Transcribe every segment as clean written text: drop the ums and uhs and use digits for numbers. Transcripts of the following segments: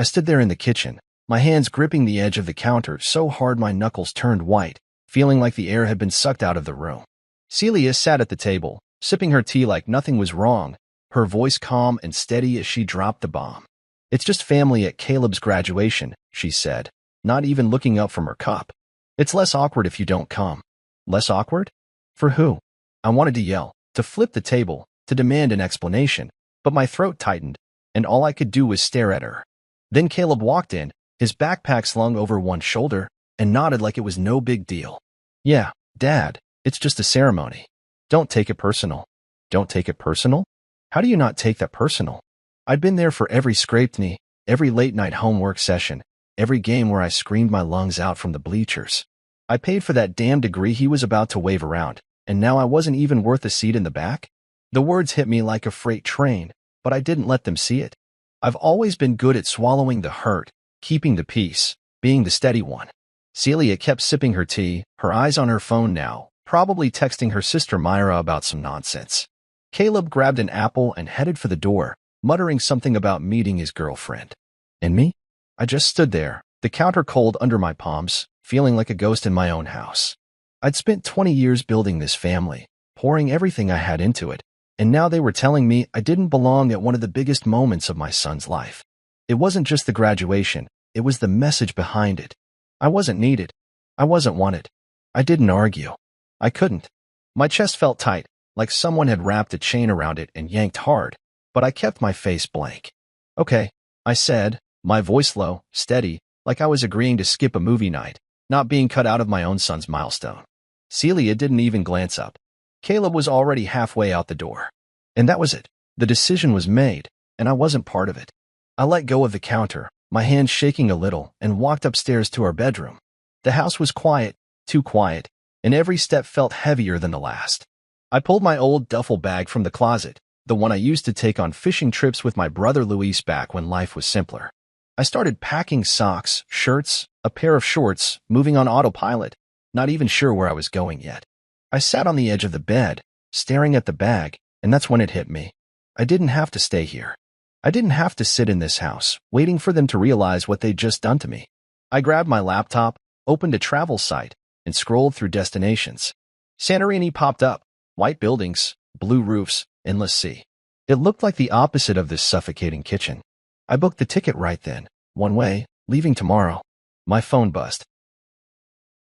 I stood there in the kitchen, my hands gripping the edge of the counter so hard my knuckles turned white, feeling like the air had been sucked out of the room. Celia sat at the table, sipping her tea like nothing was wrong, her voice calm and steady as she dropped the bomb. "It's just family at Caleb's graduation," she said, not even looking up from her cup. "It's less awkward if you don't come." Less awkward? For who? I wanted to yell, to flip the table, to demand an explanation, but my throat tightened, and all I could do was stare at her. Then Caleb walked in, his backpack slung over one shoulder, and nodded like it was no big deal. "Yeah, Dad, it's just a ceremony. Don't take it personal." Don't take it personal? How do you not take that personal? I'd been there for every scraped knee, every late-night homework session, every game where I screamed my lungs out from the bleachers. I paid for that damn degree he was about to wave around, and now I wasn't even worth a seat in the back? The words hit me like a freight train, but I didn't let them see it. I've always been good at swallowing the hurt, keeping the peace, being the steady one. Celia kept sipping her tea, her eyes on her phone now, probably texting her sister Myra about some nonsense. Caleb grabbed an apple and headed for the door, muttering something about meeting his girlfriend. And me? I just stood there, the counter cold under my palms, feeling like a ghost in my own house. I'd spent 20 years building this family, pouring everything I had into it, and now they were telling me I didn't belong at one of the biggest moments of my son's life. It wasn't just the graduation, it was the message behind it. I wasn't needed. I wasn't wanted. I didn't argue. I couldn't. My chest felt tight, like someone had wrapped a chain around it and yanked hard, but I kept my face blank. "Okay," I said, my voice low, steady, like I was agreeing to skip a movie night, not being cut out of my own son's milestone. Celia didn't even glance up. Caleb was already halfway out the door. And that was it. The decision was made, and I wasn't part of it. I let go of the counter, my hands shaking a little, and walked upstairs to our bedroom. The house was quiet, too quiet, and every step felt heavier than the last. I pulled my old duffel bag from the closet, the one I used to take on fishing trips with my brother Luis back when life was simpler. I started packing socks, shirts, a pair of shorts, moving on autopilot, not even sure where I was going yet. I sat on the edge of the bed, staring at the bag, and that's when it hit me. I didn't have to stay here. I didn't have to sit in this house, waiting for them to realize what they'd just done to me. I grabbed my laptop, opened a travel site, and scrolled through destinations. Santorini popped up. White buildings, blue roofs, endless sea. It looked like the opposite of this suffocating kitchen. I booked the ticket right then, one way, leaving tomorrow. My phone buzzed.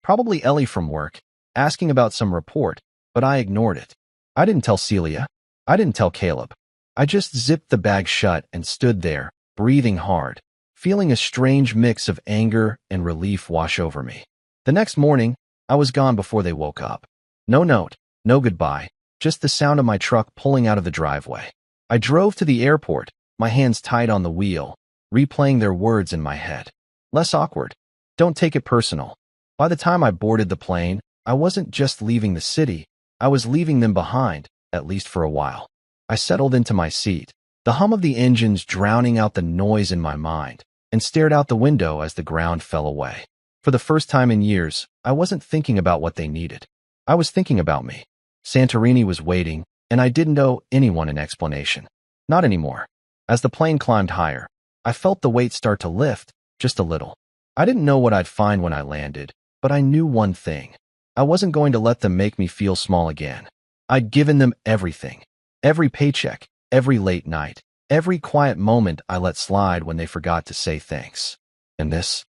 Probably Ellie from work, asking about some report, but I ignored it. I didn't tell Celia. I didn't tell Caleb. I just zipped the bag shut and stood there, breathing hard, feeling a strange mix of anger and relief wash over me. The next morning, I was gone before they woke up. No note. No goodbye, just the sound of my truck pulling out of the driveway. I drove to the airport, my hands tied on the wheel, replaying their words in my head. Less awkward. Don't take it personal. By the time I boarded the plane, I wasn't just leaving the city, I was leaving them behind, at least for a while. I settled into my seat, the hum of the engines drowning out the noise in my mind, and stared out the window as the ground fell away. For the first time in years, I wasn't thinking about what they needed. I was thinking about me. Santorini was waiting, and I didn't owe anyone an explanation. Not anymore. As the plane climbed higher, I felt the weight start to lift, just a little. I didn't know what I'd find when I landed, but I knew one thing. I wasn't going to let them make me feel small again. I'd given them everything. Every paycheck, every late night, every quiet moment I let slide when they forgot to say thanks. And this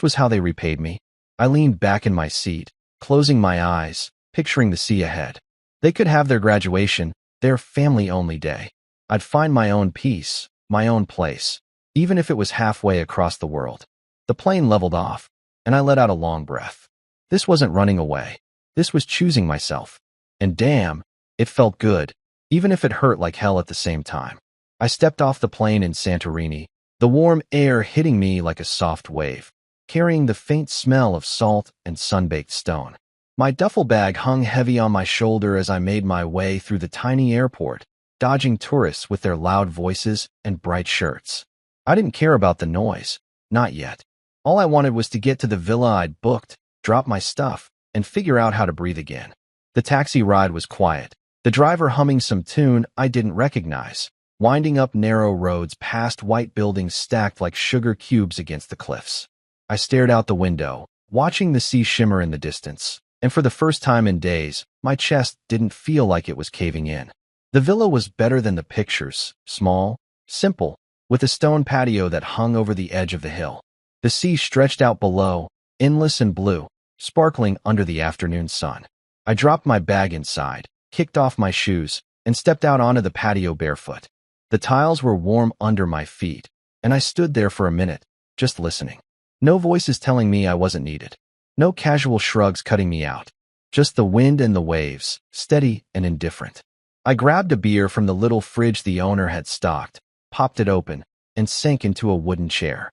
was how they repaid me. I leaned back in my seat, closing my eyes, picturing the sea ahead. They could have their graduation, their family-only day. I'd find my own peace, my own place, even if it was halfway across the world. The plane leveled off, and I let out a long breath. This wasn't running away. This was choosing myself. And damn, it felt good, even if it hurt like hell at the same time. I stepped off the plane in Santorini, the warm air hitting me like a soft wave, carrying the faint smell of salt and sun-baked stone. My duffel bag hung heavy on my shoulder as I made my way through the tiny airport, dodging tourists with their loud voices and bright shirts. I didn't care about the noise, not yet. All I wanted was to get to the villa I'd booked, drop my stuff, and figure out how to breathe again. The taxi ride was quiet, the driver humming some tune I didn't recognize, winding up narrow roads past white buildings stacked like sugar cubes against the cliffs. I stared out the window, watching the sea shimmer in the distance, and for the first time in days, my chest didn't feel like it was caving in. The villa was better than the pictures, small, simple, with a stone patio that hung over the edge of the hill. The sea stretched out below, endless and blue, sparkling under the afternoon sun. I dropped my bag inside, kicked off my shoes, and stepped out onto the patio barefoot. The tiles were warm under my feet, and I stood there for a minute, just listening. No voices telling me I wasn't needed. No casual shrugs cutting me out. Just the wind and the waves, steady and indifferent. I grabbed a beer from the little fridge the owner had stocked, popped it open, and sank into a wooden chair.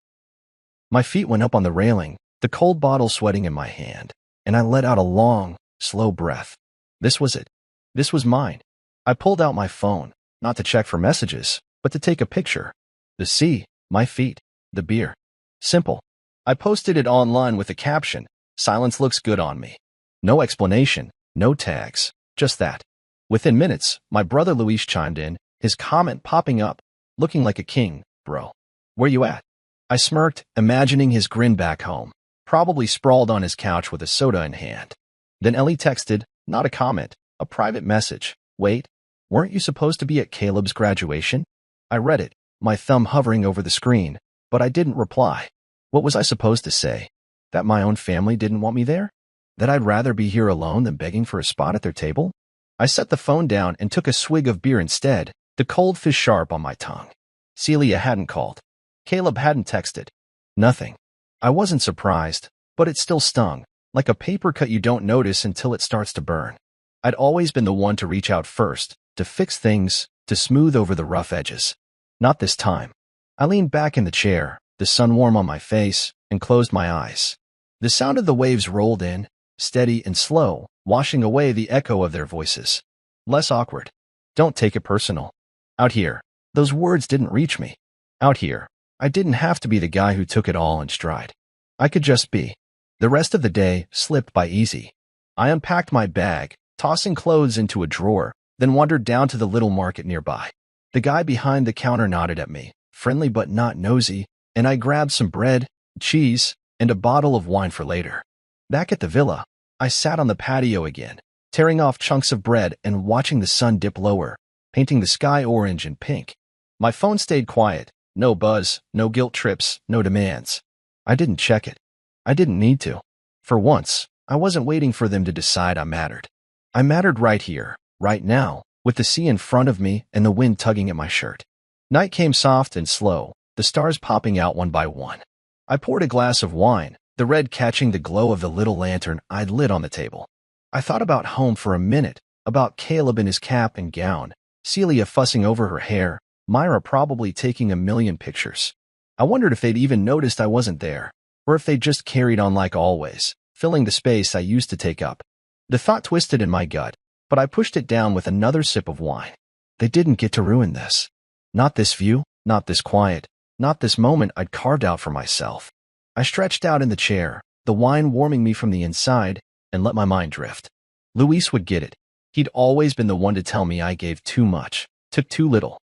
My feet went up on the railing, the cold bottle sweating in my hand, and I let out a long, slow breath. This was it. This was mine. I pulled out my phone, not to check for messages, but to take a picture. The sea, my feet, the beer. Simple. I posted it online with a caption, "Silence looks good on me." No explanation, no tags, just that. Within minutes, my brother Luis chimed in, his comment popping up, "Looking like a king, bro. Where you at?" I smirked, imagining his grin back home, probably sprawled on his couch with a soda in hand. Then Ellie texted, not a comment, a private message. "Wait, weren't you supposed to be at Caleb's graduation?" I read it, my thumb hovering over the screen, but I didn't reply. What was I supposed to say? That my own family didn't want me there? That I'd rather be here alone than begging for a spot at their table? I set the phone down and took a swig of beer instead, the cold fish sharp on my tongue. Celia hadn't called. Caleb hadn't texted. Nothing. I wasn't surprised, but it still stung, like a paper cut you don't notice until it starts to burn. I'd always been the one to reach out first, to fix things, to smooth over the rough edges. Not this time. I leaned back in the chair, the sun warm on my face, and closed my eyes. The sound of the waves rolled in, steady and slow, washing away the echo of their voices. Less awkward. Don't take it personal. Out here, those words didn't reach me. Out here, I didn't have to be the guy who took it all in stride. I could just be. The rest of the day slipped by easy. I unpacked my bag, tossing clothes into a drawer, then wandered down to the little market nearby. The guy behind the counter nodded at me, friendly but not nosy, and I grabbed some bread, cheese, and a bottle of wine for later. Back at the villa, I sat on the patio again, tearing off chunks of bread and watching the sun dip lower, painting the sky orange and pink. My phone stayed quiet, no buzz, no guilt trips, no demands. I didn't check it. I didn't need to. For once, I wasn't waiting for them to decide I mattered. I mattered right here, right now, with the sea in front of me and the wind tugging at my shirt. Night came soft and slow, the stars popping out one by one. I poured a glass of wine, the red catching the glow of the little lantern I'd lit on the table. I thought about home for a minute, about Caleb in his cap and gown, Celia fussing over her hair, Myra probably taking a million pictures. I wondered if they'd even noticed I wasn't there, or if they'd just carried on like always, filling the space I used to take up. The thought twisted in my gut, but I pushed it down with another sip of wine. They didn't get to ruin this. Not this view, not this quiet, not this moment I'd carved out for myself. I stretched out in the chair, the wine warming me from the inside, and let my mind drift. Luis would get it. He'd always been the one to tell me I gave too much, took too little.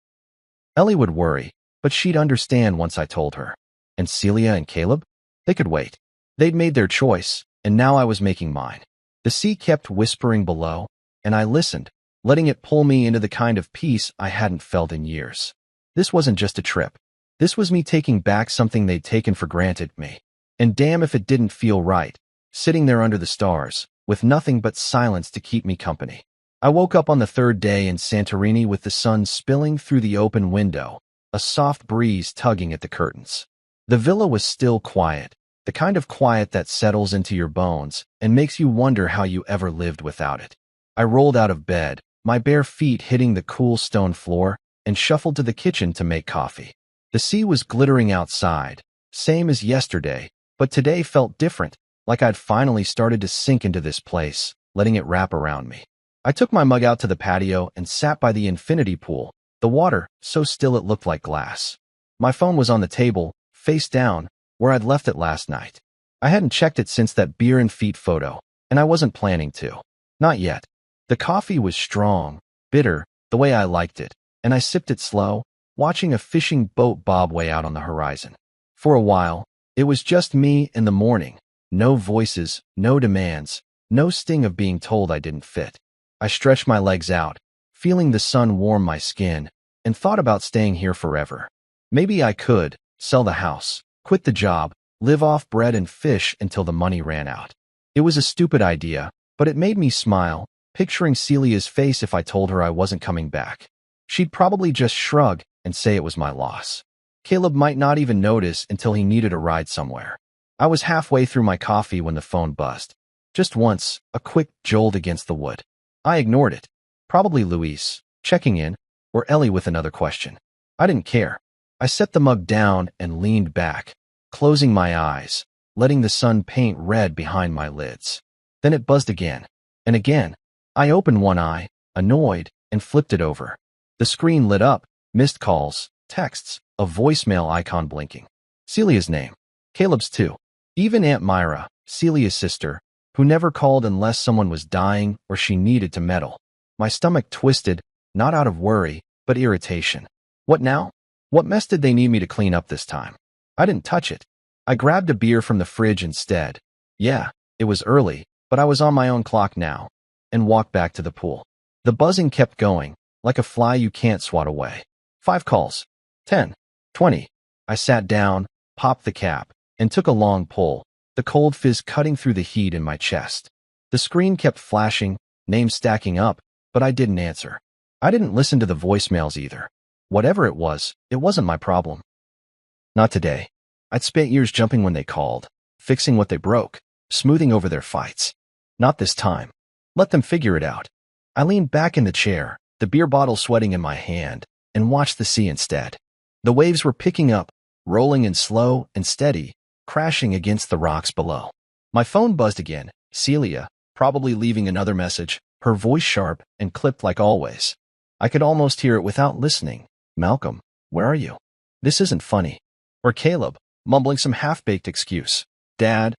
Ellie would worry, but she'd understand once I told her. And Celia and Caleb? They could wait. They'd made their choice, and now I was making mine. The sea kept whispering below, and I listened, letting it pull me into the kind of peace I hadn't felt in years. This wasn't just a trip. This was me taking back something they'd taken for granted me. And damn if it didn't feel right, sitting there under the stars, with nothing but silence to keep me company. I woke up on the third day in Santorini with the sun spilling through the open window, a soft breeze tugging at the curtains. The villa was still quiet, the kind of quiet that settles into your bones and makes you wonder how you ever lived without it. I rolled out of bed, my bare feet hitting the cool stone floor, and shuffled to the kitchen to make coffee. The sea was glittering outside, same as yesterday, but today felt different, like I'd finally started to sink into this place, letting it wrap around me. I took my mug out to the patio and sat by the infinity pool, the water so still it looked like glass. My phone was on the table, face down, where I'd left it last night. I hadn't checked it since that beer and feet photo, and I wasn't planning to. Not yet. The coffee was strong, bitter, the way I liked it, and I sipped it slow, watching a fishing boat bob way out on the horizon. For a while, it was just me in the morning. No voices, no demands, no sting of being told I didn't fit. I stretched my legs out, feeling the sun warm my skin, and thought about staying here forever. Maybe I could sell the house, quit the job, live off bread and fish until the money ran out. It was a stupid idea, but it made me smile, picturing Celia's face if I told her I wasn't coming back. She'd probably just shrug and say it was my loss. Caleb might not even notice until he needed a ride somewhere. I was halfway through my coffee when the phone buzzed. Just once, a quick jolt against the wood. I ignored it. Probably Luis, checking in, or Ellie with another question. I didn't care. I set the mug down and leaned back, closing my eyes, letting the sun paint red behind my lids. Then it buzzed again, and again. I opened one eye, annoyed, and flipped it over. The screen lit up, missed calls, texts, a voicemail icon blinking. Celia's name. Caleb's too. Even Aunt Myra, Celia's sister, who never called unless someone was dying or she needed to meddle. My stomach twisted, not out of worry, but irritation. What now? What mess did they need me to clean up this time? I didn't touch it. I grabbed a beer from the fridge instead. Yeah, it was early, but I was on my own clock now, and walked back to the pool. The buzzing kept going, like a fly you can't swat away. 5 calls. 10. 20. I sat down, popped the cap, and took a long pull, the cold fizz cutting through the heat in my chest. The screen kept flashing, names stacking up, but I didn't answer. I didn't listen to the voicemails either. Whatever it wasn't my problem. Not today. I'd spent years jumping when they called, fixing what they broke, smoothing over their fights. Not this time. Let them figure it out. I leaned back in the chair, the beer bottle sweating in my hand, and watched the sea instead. The waves were picking up, rolling in slow and steady, crashing against the rocks below. My phone buzzed again. Celia, probably leaving another message, her voice sharp and clipped like always. I could almost hear it without listening. Malcolm, where are you? This isn't funny. Or Caleb, mumbling some half-baked excuse. Dad,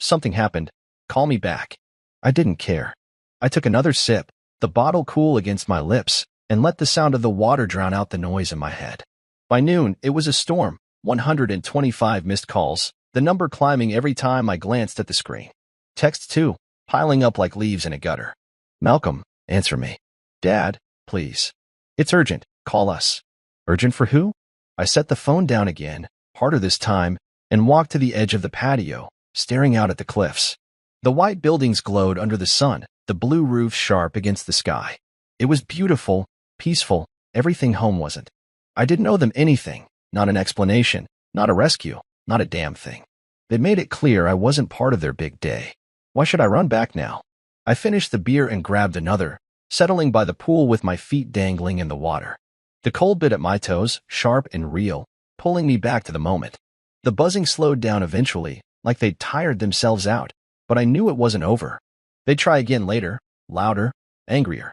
something happened. Call me back. I didn't care. I took another sip, the bottle cool against my lips, and let the sound of the water drown out the noise in my head. By noon, it was a storm. 125 missed calls, the number climbing every time I glanced at the screen. Texts too, piling up like leaves in a gutter. Malcolm, answer me. Dad, please. It's urgent. Call us. Urgent for who? I set the phone down again, harder this time, and walked to the edge of the patio, staring out at the cliffs. The white buildings glowed under the sun, the blue roofs sharp against the sky. It was beautiful, peaceful, everything home wasn't. I didn't owe them anything, not an explanation, not a rescue, not a damn thing. They made it clear I wasn't part of their big day. Why should I run back now? I finished the beer and grabbed another, settling by the pool with my feet dangling in the water. The cold bit at my toes, sharp and real, pulling me back to the moment. The buzzing slowed down eventually, like they'd tired themselves out, but I knew it wasn't over. They'd try again later, louder, angrier.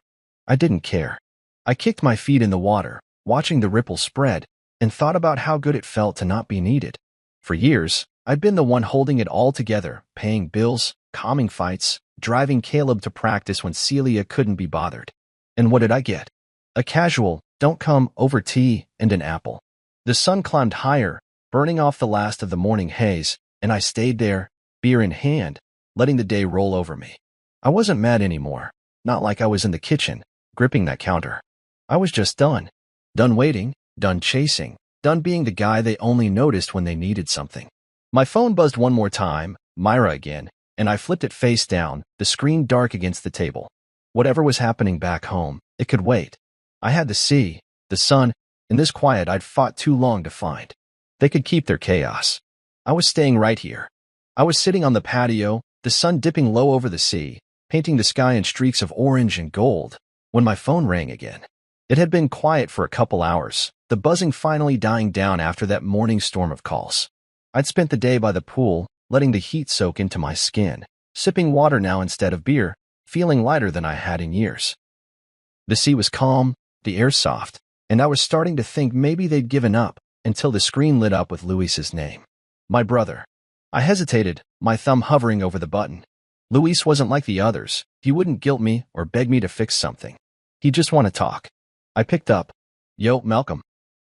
I didn't care. I kicked my feet in the water, watching the ripples spread, and thought about how good it felt to not be needed. For years, I'd been the one holding it all together, paying bills, calming fights, driving Caleb to practice when Celia couldn't be bothered. And what did I get? A casual, don't come over tea and an apple. The sun climbed higher, burning off the last of the morning haze, and I stayed there, beer in hand, letting the day roll over me. I wasn't mad anymore, not like I was in the kitchen, gripping that counter. I was just done. Done waiting, done chasing, done being the guy they only noticed when they needed something. My phone buzzed one more time, Myra again, and I flipped it face down, the screen dark against the table. Whatever was happening back home, it could wait. I had the sea, the sun, and this quiet I'd fought too long to find. They could keep their chaos. I was staying right here. I was sitting on the patio, the sun dipping low over the sea, painting the sky in streaks of orange and gold, when my phone rang again. It had been quiet for a couple hours, the buzzing finally dying down after that morning storm of calls. I'd spent the day by the pool, letting the heat soak into my skin, sipping water now instead of beer, feeling lighter than I had in years. The sea was calm, the air soft, and I was starting to think maybe they'd given up, until the screen lit up with Luis's name. My brother. I hesitated, my thumb hovering over the button. Luis wasn't like the others. He wouldn't guilt me or beg me to fix something. He'd just want to talk. I picked up. Yo, Malcolm.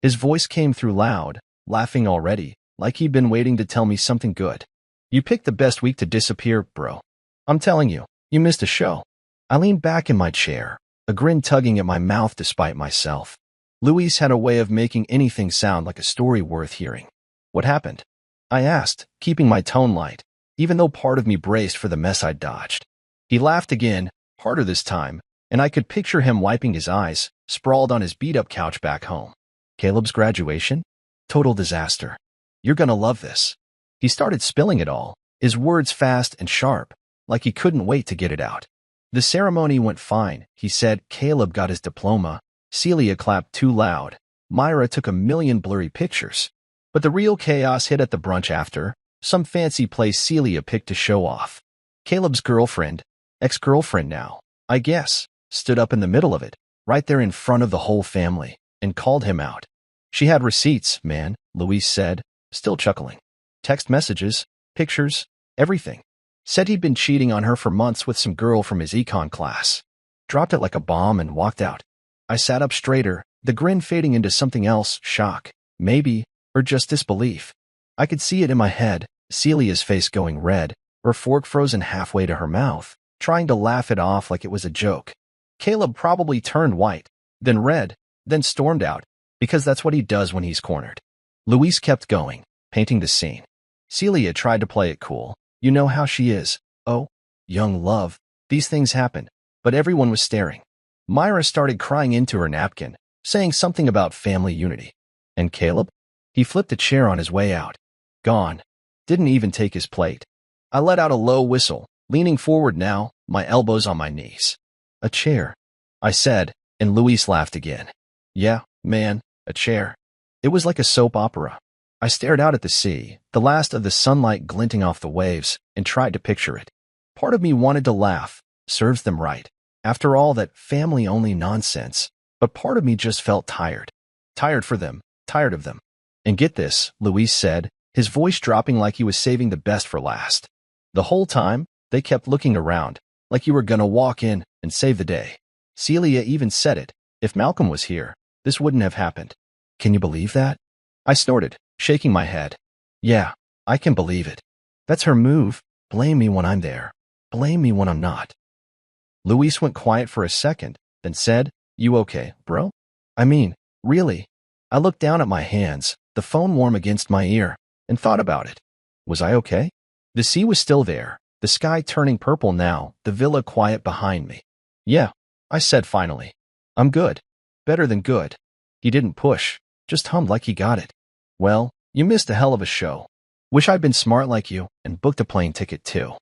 His voice came through loud, laughing already, like he'd been waiting to tell me something good. You picked the best week to disappear, bro. I'm telling you, you missed a show. I leaned back in my chair, a grin tugging at my mouth despite myself. Luis had a way of making anything sound like a story worth hearing. What happened? I asked, keeping my tone light, even though part of me braced for the mess I'd dodged. He laughed again, harder this time, and I could picture him wiping his eyes, sprawled on his beat-up couch back home. Caleb's graduation? Total disaster. You're gonna love this. He started spilling it all, his words fast and sharp, like he couldn't wait to get it out. The ceremony went fine, he said. Caleb got his diploma. Celia clapped too loud. Myra took a million blurry pictures. But the real chaos hit at the brunch after, some fancy place Celia picked to show off. Caleb's girlfriend, ex-girlfriend now, I guess, stood up in the middle of it, right there in front of the whole family, and called him out. She had receipts, man, Luis said, still chuckling. Text messages, pictures, everything. Said he'd been cheating on her for months with some girl from his econ class. Dropped it like a bomb and walked out. I sat up straighter, the grin fading into something else, shock, maybe, or just disbelief. I could see it in my head, Celia's face going red, her fork frozen halfway to her mouth, trying to laugh it off like it was a joke. Caleb probably turned white, then red, then stormed out, because that's what he does when he's cornered. Luis kept going, painting the scene. Celia tried to play it cool. You know how she is. Oh, young love. These things happen. But everyone was staring. Myra started crying into her napkin, saying something about family unity. And Caleb? He flipped a chair on his way out. Gone. Didn't even take his plate. I let out a low whistle, leaning forward now, my elbows on my knees. A chair, I said, and Luis laughed again. Yeah, man, a chair. It was like a soap opera. I stared out at the sea, the last of the sunlight glinting off the waves, and tried to picture it. Part of me wanted to laugh. Serves them right. After all that family-only nonsense. But part of me just felt tired. Tired for them. Tired of them. And get this, Luis said, his voice dropping like he was saving the best for last. The whole time, they kept looking around, like you were gonna walk in and save the day. Celia even said it. If Malcolm was here, this wouldn't have happened. Can you believe that? I snorted, shaking my head. Yeah, I can believe it. That's her move. Blame me when I'm there. Blame me when I'm not. Luis went quiet for a second, then said, You okay, bro? I mean, really? I looked down at my hands, the phone warm against my ear, and thought about it. Was I okay? The sea was still there, the sky turning purple now, the villa quiet behind me. Yeah, I said finally. I'm good. Better than good. He didn't push, just hummed like he got it. Well, you missed a hell of a show. Wish I'd been smart like you and booked a plane ticket too.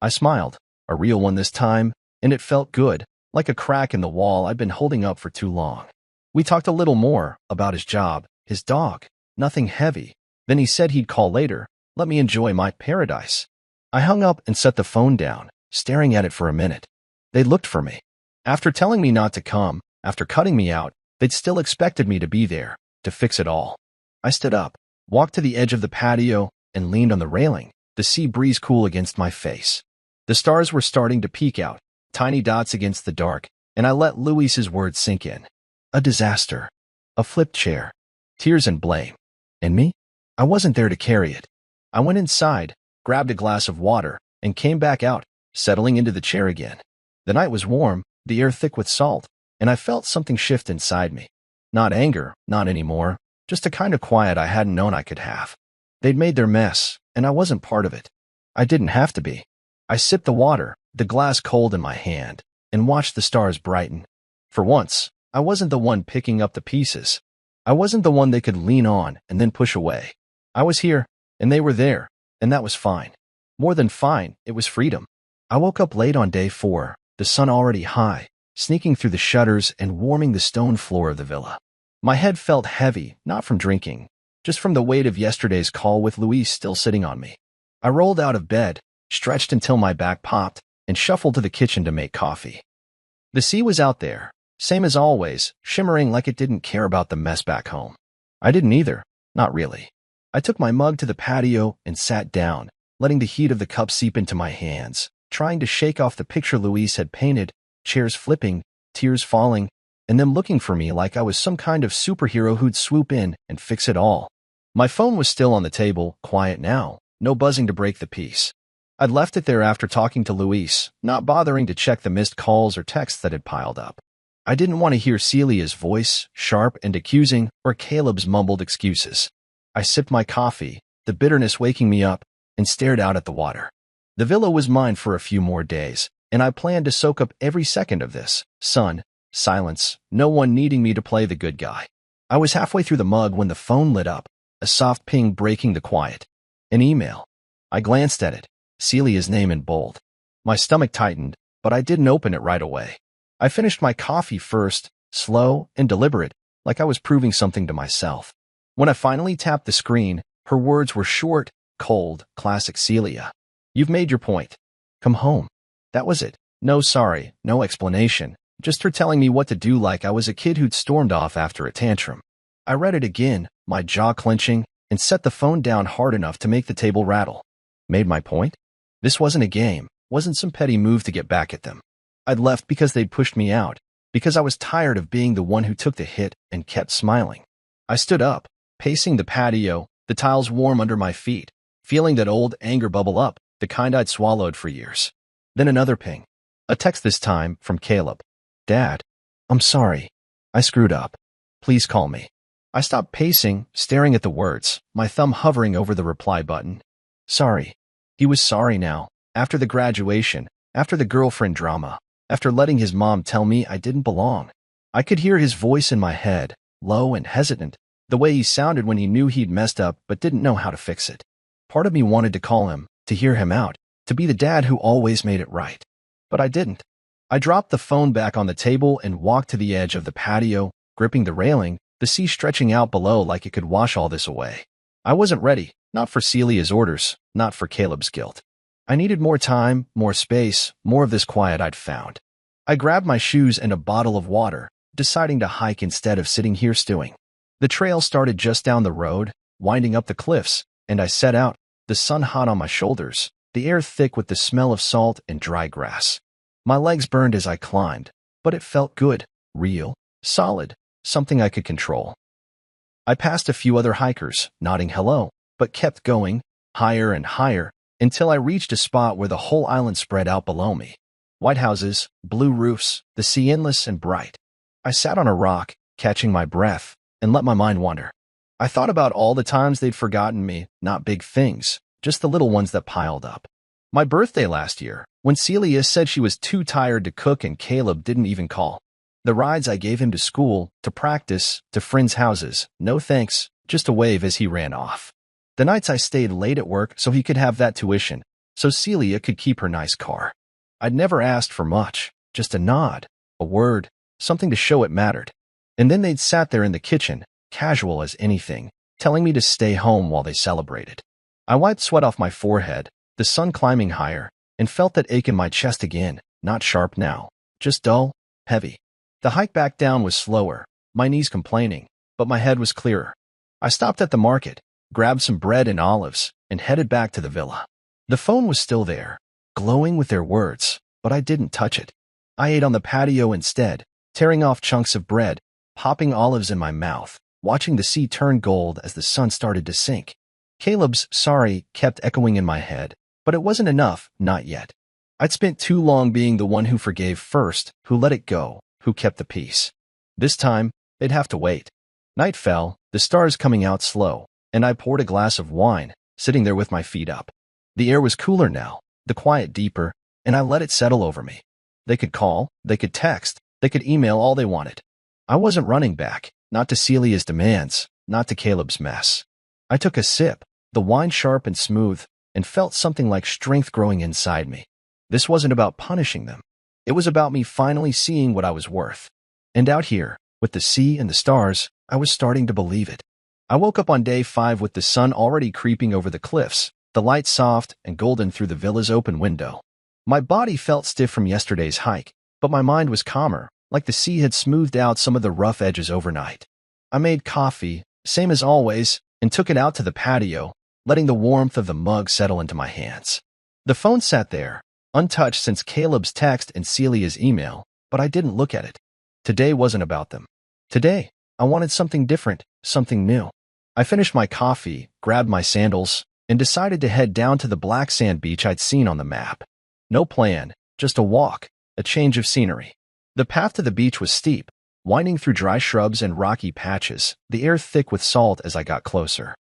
I smiled, a real one this time, and it felt good, like a crack in the wall I'd been holding up for too long. We talked a little more about his job, his dog, nothing heavy. Then he said he'd call later, let me enjoy my paradise. I hung up and set the phone down, staring at it for a minute. They looked for me. After telling me not to come, after cutting me out, they'd still expected me to be there, to fix it all. I stood up, walked to the edge of the patio, and leaned on the railing, the sea breeze cool against my face. The stars were starting to peek out, tiny dots against the dark, and I let Luis's words sink in. A disaster. A flipped chair. Tears and blame. And me? I wasn't there to carry it. I went inside, grabbed a glass of water, and came back out, settling into the chair again. The night was warm, the air thick with salt, and I felt something shift inside me. Not anger, not anymore, just a kind of quiet I hadn't known I could have. They'd made their mess, and I wasn't part of it. I didn't have to be. I sipped the water, the glass cold in my hand, and watched the stars brighten. For once, I wasn't the one picking up the pieces. I wasn't the one they could lean on and then push away. I was here, and they were there, and that was fine. More than fine, it was freedom. I woke up late on day 4, the sun already high, sneaking through the shutters and warming the stone floor of the villa. My head felt heavy, not from drinking, just from the weight of yesterday's call with Luis still sitting on me. I rolled out of bed, stretched until my back popped, and shuffled to the kitchen to make coffee. The sea was out there, same as always, shimmering like it didn't care about the mess back home. I didn't either, not really. I took my mug to the patio and sat down, letting the heat of the cup seep into my hands, trying to shake off the picture Luis had painted, chairs flipping, tears falling, and them looking for me like I was some kind of superhero who'd swoop in and fix it all. My phone was still on the table, quiet now, no buzzing to break the peace. I'd left it there after talking to Luis, not bothering to check the missed calls or texts that had piled up. I didn't want to hear Celia's voice, sharp and accusing, or Caleb's mumbled excuses. I sipped my coffee, the bitterness waking me up, and stared out at the water. The villa was mine for a few more days, and I planned to soak up every second of this. Sun, silence, no one needing me to play the good guy. I was halfway through the mug when the phone lit up, a soft ping breaking the quiet. An email. I glanced at it, Celia's name in bold. My stomach tightened, but I didn't open it right away. I finished my coffee first, slow and deliberate, like I was proving something to myself. When I finally tapped the screen, her words were short, cold, classic Celia. You've made your point. Come home. That was it. No sorry, no explanation. Just her telling me what to do like I was a kid who'd stormed off after a tantrum. I read it again, my jaw clenching, and set the phone down hard enough to make the table rattle. Made my point? This wasn't a game, wasn't some petty move to get back at them. I'd left because they'd pushed me out, because I was tired of being the one who took the hit and kept smiling. I stood up, pacing the patio, the tiles warm under my feet, feeling that old anger bubble up, the kind I'd swallowed for years. Then another ping. A text this time from Caleb. Dad, I'm sorry. I screwed up. Please call me. I stopped pacing, staring at the words, my thumb hovering over the reply button. Sorry. He was sorry now, after the graduation, after the girlfriend drama, after letting his mom tell me I didn't belong. I could hear his voice in my head, low and hesitant, the way he sounded when he knew he'd messed up but didn't know how to fix it. Part of me wanted to call him, to hear him out, to be the dad who always made it right. But I didn't. I dropped the phone back on the table and walked to the edge of the patio, gripping the railing, the sea stretching out below like it could wash all this away. I wasn't ready, not for Celia's orders, not for Caleb's guilt. I needed more time, more space, more of this quiet I'd found. I grabbed my shoes and a bottle of water, deciding to hike instead of sitting here stewing. The trail started just down the road, winding up the cliffs, and I set out, the sun hot on my shoulders, the air thick with the smell of salt and dry grass. My legs burned as I climbed, but it felt good, real, solid, something I could control. I passed a few other hikers, nodding hello, but kept going, higher and higher, until I reached a spot where the whole island spread out below me. White houses, blue roofs, the sea endless and bright. I sat on a rock, catching my breath, and let my mind wander. I thought about all the times they'd forgotten me, not big things, just the little ones that piled up. My birthday last year, when Celia said she was too tired to cook and Caleb didn't even call. The rides I gave him to school, to practice, to friends' houses, no thanks, just a wave as he ran off. The nights I stayed late at work so he could have that tuition, so Celia could keep her nice car. I'd never asked for much, just a nod, a word, something to show it mattered. And then they'd sat there in the kitchen, casual as anything, telling me to stay home while they celebrated. I wiped sweat off my forehead, the sun climbing higher, and felt that ache in my chest again, not sharp now, just dull, heavy. The hike back down was slower, my knees complaining, but my head was clearer. I stopped at the market, grabbed some bread and olives, and headed back to the villa. The phone was still there, glowing with their words, but I didn't touch it. I ate on the patio instead, tearing off chunks of bread, popping olives in my mouth, watching the sea turn gold as the sun started to sink. Caleb's sorry kept echoing in my head, but it wasn't enough, not yet. I'd spent too long being the one who forgave first, who let it go, who kept the peace. This time, they'd have to wait. Night fell, the stars coming out slow, and I poured a glass of wine, sitting there with my feet up. The air was cooler now, the quiet deeper, and I let it settle over me. They could call, they could text, they could email all they wanted. I wasn't running back, not to Celia's demands, not to Caleb's mess. I took a sip, the wine sharp and smooth, and felt something like strength growing inside me. This wasn't about punishing them. It was about me finally seeing what I was worth. And out here, with the sea and the stars, I was starting to believe it. I woke up on day 5 with the sun already creeping over the cliffs, the light soft and golden through the villa's open window. My body felt stiff from yesterday's hike, but my mind was calmer, like the sea had smoothed out some of the rough edges overnight. I made coffee, same as always, and took it out to the patio, letting the warmth of the mug settle into my hands. The phone sat there, untouched since Caleb's text and Celia's email, but I didn't look at it. Today wasn't about them. Today, I wanted something different, something new. I finished my coffee, grabbed my sandals, and decided to head down to the black sand beach I'd seen on the map. No plan, just a walk, a change of scenery. The path to the beach was steep, winding through dry shrubs and rocky patches, the air thick with salt as I got closer.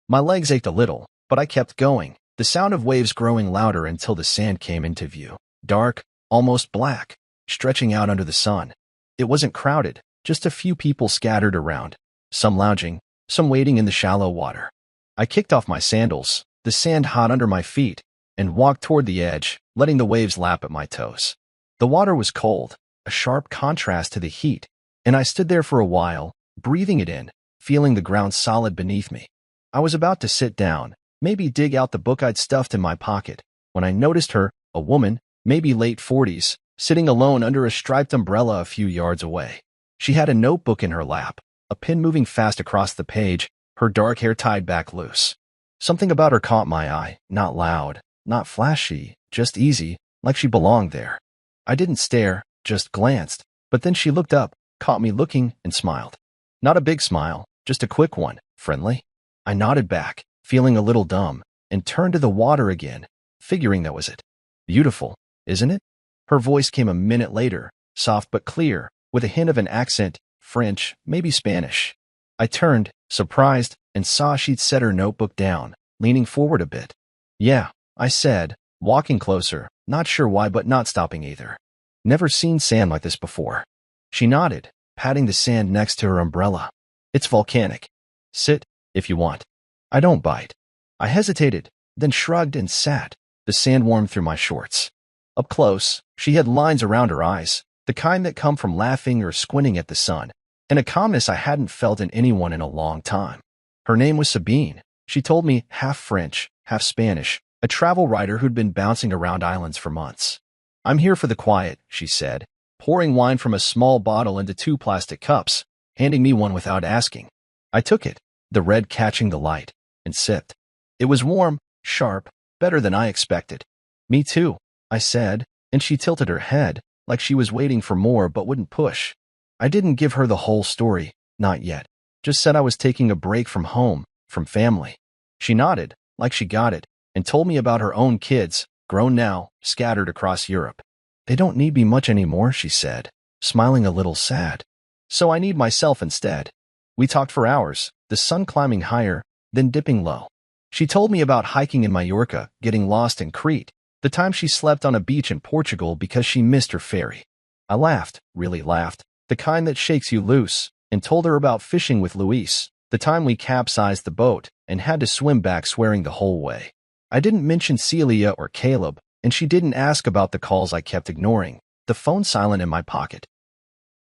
My legs ached a little, but I kept going, the sound of waves growing louder until the sand came into view. Dark, almost black, stretching out under the sun. It wasn't crowded, just a few people scattered around, some lounging, some waiting in the shallow water. I kicked off my sandals, the sand hot under my feet, and walked toward the edge, letting the waves lap at my toes. The water was cold, a sharp contrast to the heat, and I stood there for a while, breathing it in, feeling the ground solid beneath me. I was about to sit down, maybe dig out the book I'd stuffed in my pocket, when I noticed her, a woman, maybe late 40s, sitting alone under a striped umbrella a few yards away. She had a notebook in her lap, a pen moving fast across the page, her dark hair tied back loose. Something about her caught my eye, not loud, not flashy, just easy, like she belonged there. I didn't stare, just glanced, but then she looked up, caught me looking, and smiled. Not a big smile, just a quick one, friendly. I nodded back, feeling a little dumb, and turned to the water again, figuring that was it. Beautiful, isn't it? Her voice came a minute later, soft but clear, with a hint of an accent, French, maybe Spanish. I turned, surprised, and saw she'd set her notebook down, leaning forward a bit. Yeah, I said, walking closer, not sure why but not stopping either. Never seen sand like this before. She nodded, patting the sand next to her umbrella. It's volcanic. Sit, if you want. I don't bite. I hesitated, then shrugged and sat, the sand warmed through my shorts. Up close, she had lines around her eyes, the kind that come from laughing or squinting at the sun, and a calmness I hadn't felt in anyone in a long time. Her name was Sabine. She told me half French, half Spanish, a travel writer who'd been bouncing around islands for months. I'm here for the quiet, she said, pouring wine from a small bottle into 2 plastic cups, handing me one without asking. I took it, the red catching the light, and sipped. It was warm, sharp, better than I expected. Me too, I said, and she tilted her head, like she was waiting for more but wouldn't push. I didn't give her the whole story, not yet. Just said I was taking a break from home, from family. She nodded, like she got it, and told me about her own kids, grown now, scattered across Europe. They don't need me much anymore, she said, smiling a little sad. So I need myself instead. We talked for hours, the sun climbing higher, then dipping low. She told me about hiking in Mallorca, getting lost in Crete, the time she slept on a beach in Portugal because she missed her ferry. I laughed, really laughed, the kind that shakes you loose, and told her about fishing with Luis, the time we capsized the boat and had to swim back swearing the whole way. I didn't mention Celia or Caleb, and she didn't ask about the calls I kept ignoring, the phone silent in my pocket.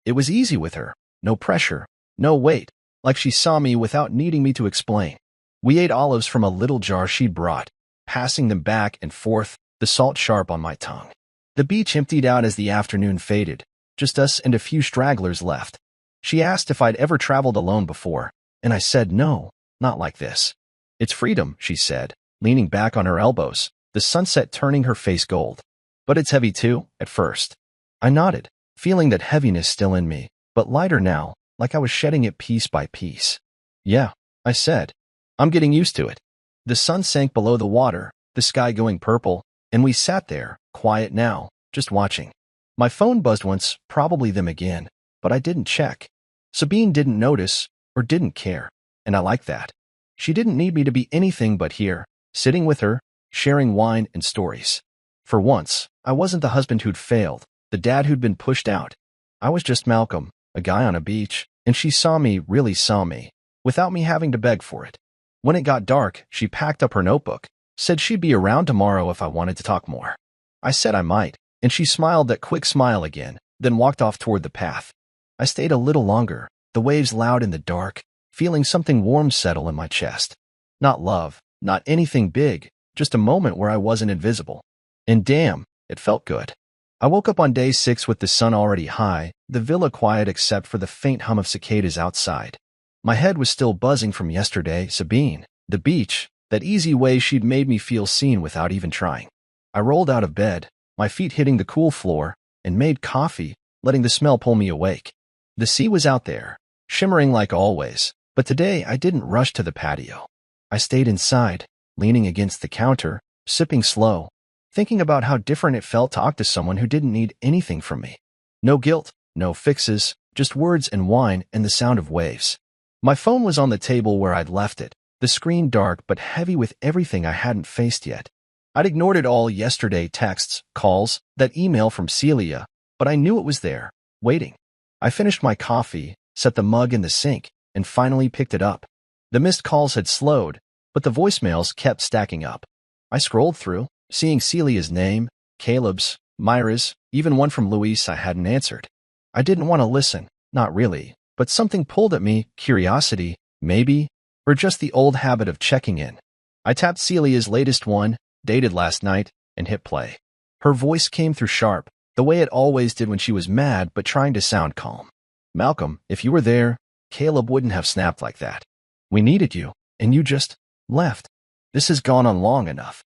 It was easy with her, no pressure, no weight, like she saw me without needing me to explain. We ate olives from a little jar she'd brought, passing them back and forth, the salt sharp on my tongue. The beach emptied out as the afternoon faded, just us and a few stragglers left. She asked if I'd ever traveled alone before, and I said no, not like this. It's freedom, she said, leaning back on her elbows, the sunset turning her face gold. But it's heavy too, at first. I nodded, feeling that heaviness still in me, but lighter now, like I was shedding it piece by piece. Yeah, I said. I'm getting used to it. The sun sank below the water, the sky going purple, and we sat there, quiet now, just watching. My phone buzzed once, probably them again, but I didn't check. Sabine didn't notice, or didn't care, and I liked that. She didn't need me to be anything but here, sitting with her, sharing wine and stories. For once, I wasn't the husband who'd failed, the dad who'd been pushed out. I was just Malcolm, a guy on a beach, and she saw me, really saw me, without me having to beg for it. When it got dark, she packed up her notebook, said she'd be around tomorrow if I wanted to talk more. I said I might, and she smiled that quick smile again, then walked off toward the path. I stayed a little longer, the waves loud in the dark, feeling something warm settle in my chest. Not love, not anything big, just a moment where I wasn't invisible. And damn, it felt good. I woke up on day 6 with the sun already high, the villa quiet except for the faint hum of cicadas outside. My head was still buzzing from yesterday, Sabine, the beach, that easy way she'd made me feel seen without even trying. I rolled out of bed, my feet hitting the cool floor, and made coffee, letting the smell pull me awake. The sea was out there, shimmering like always, but today I didn't rush to the patio. I stayed inside, leaning against the counter, sipping slow, thinking about how different it felt to talk to someone who didn't need anything from me. No guilt, no fixes, just words and wine and the sound of waves. My phone was on the table where I'd left it, the screen dark but heavy with everything I hadn't faced yet. I'd ignored it all yesterday, texts, calls, that email from Celia, but I knew it was there, waiting. I finished my coffee, set the mug in the sink, and finally picked it up. The missed calls had slowed, but the voicemails kept stacking up. I scrolled through, seeing Celia's name, Caleb's, Myra's, even one from Luis I hadn't answered. I didn't want to listen, not really, but something pulled at me, curiosity, maybe, or just the old habit of checking in. I tapped Celia's latest one, dated last night, and hit play. Her voice came through sharp, the way it always did when she was mad but trying to sound calm. Malcolm, if you were there, Caleb wouldn't have snapped like that. We needed you, and you just left. This has gone on long enough.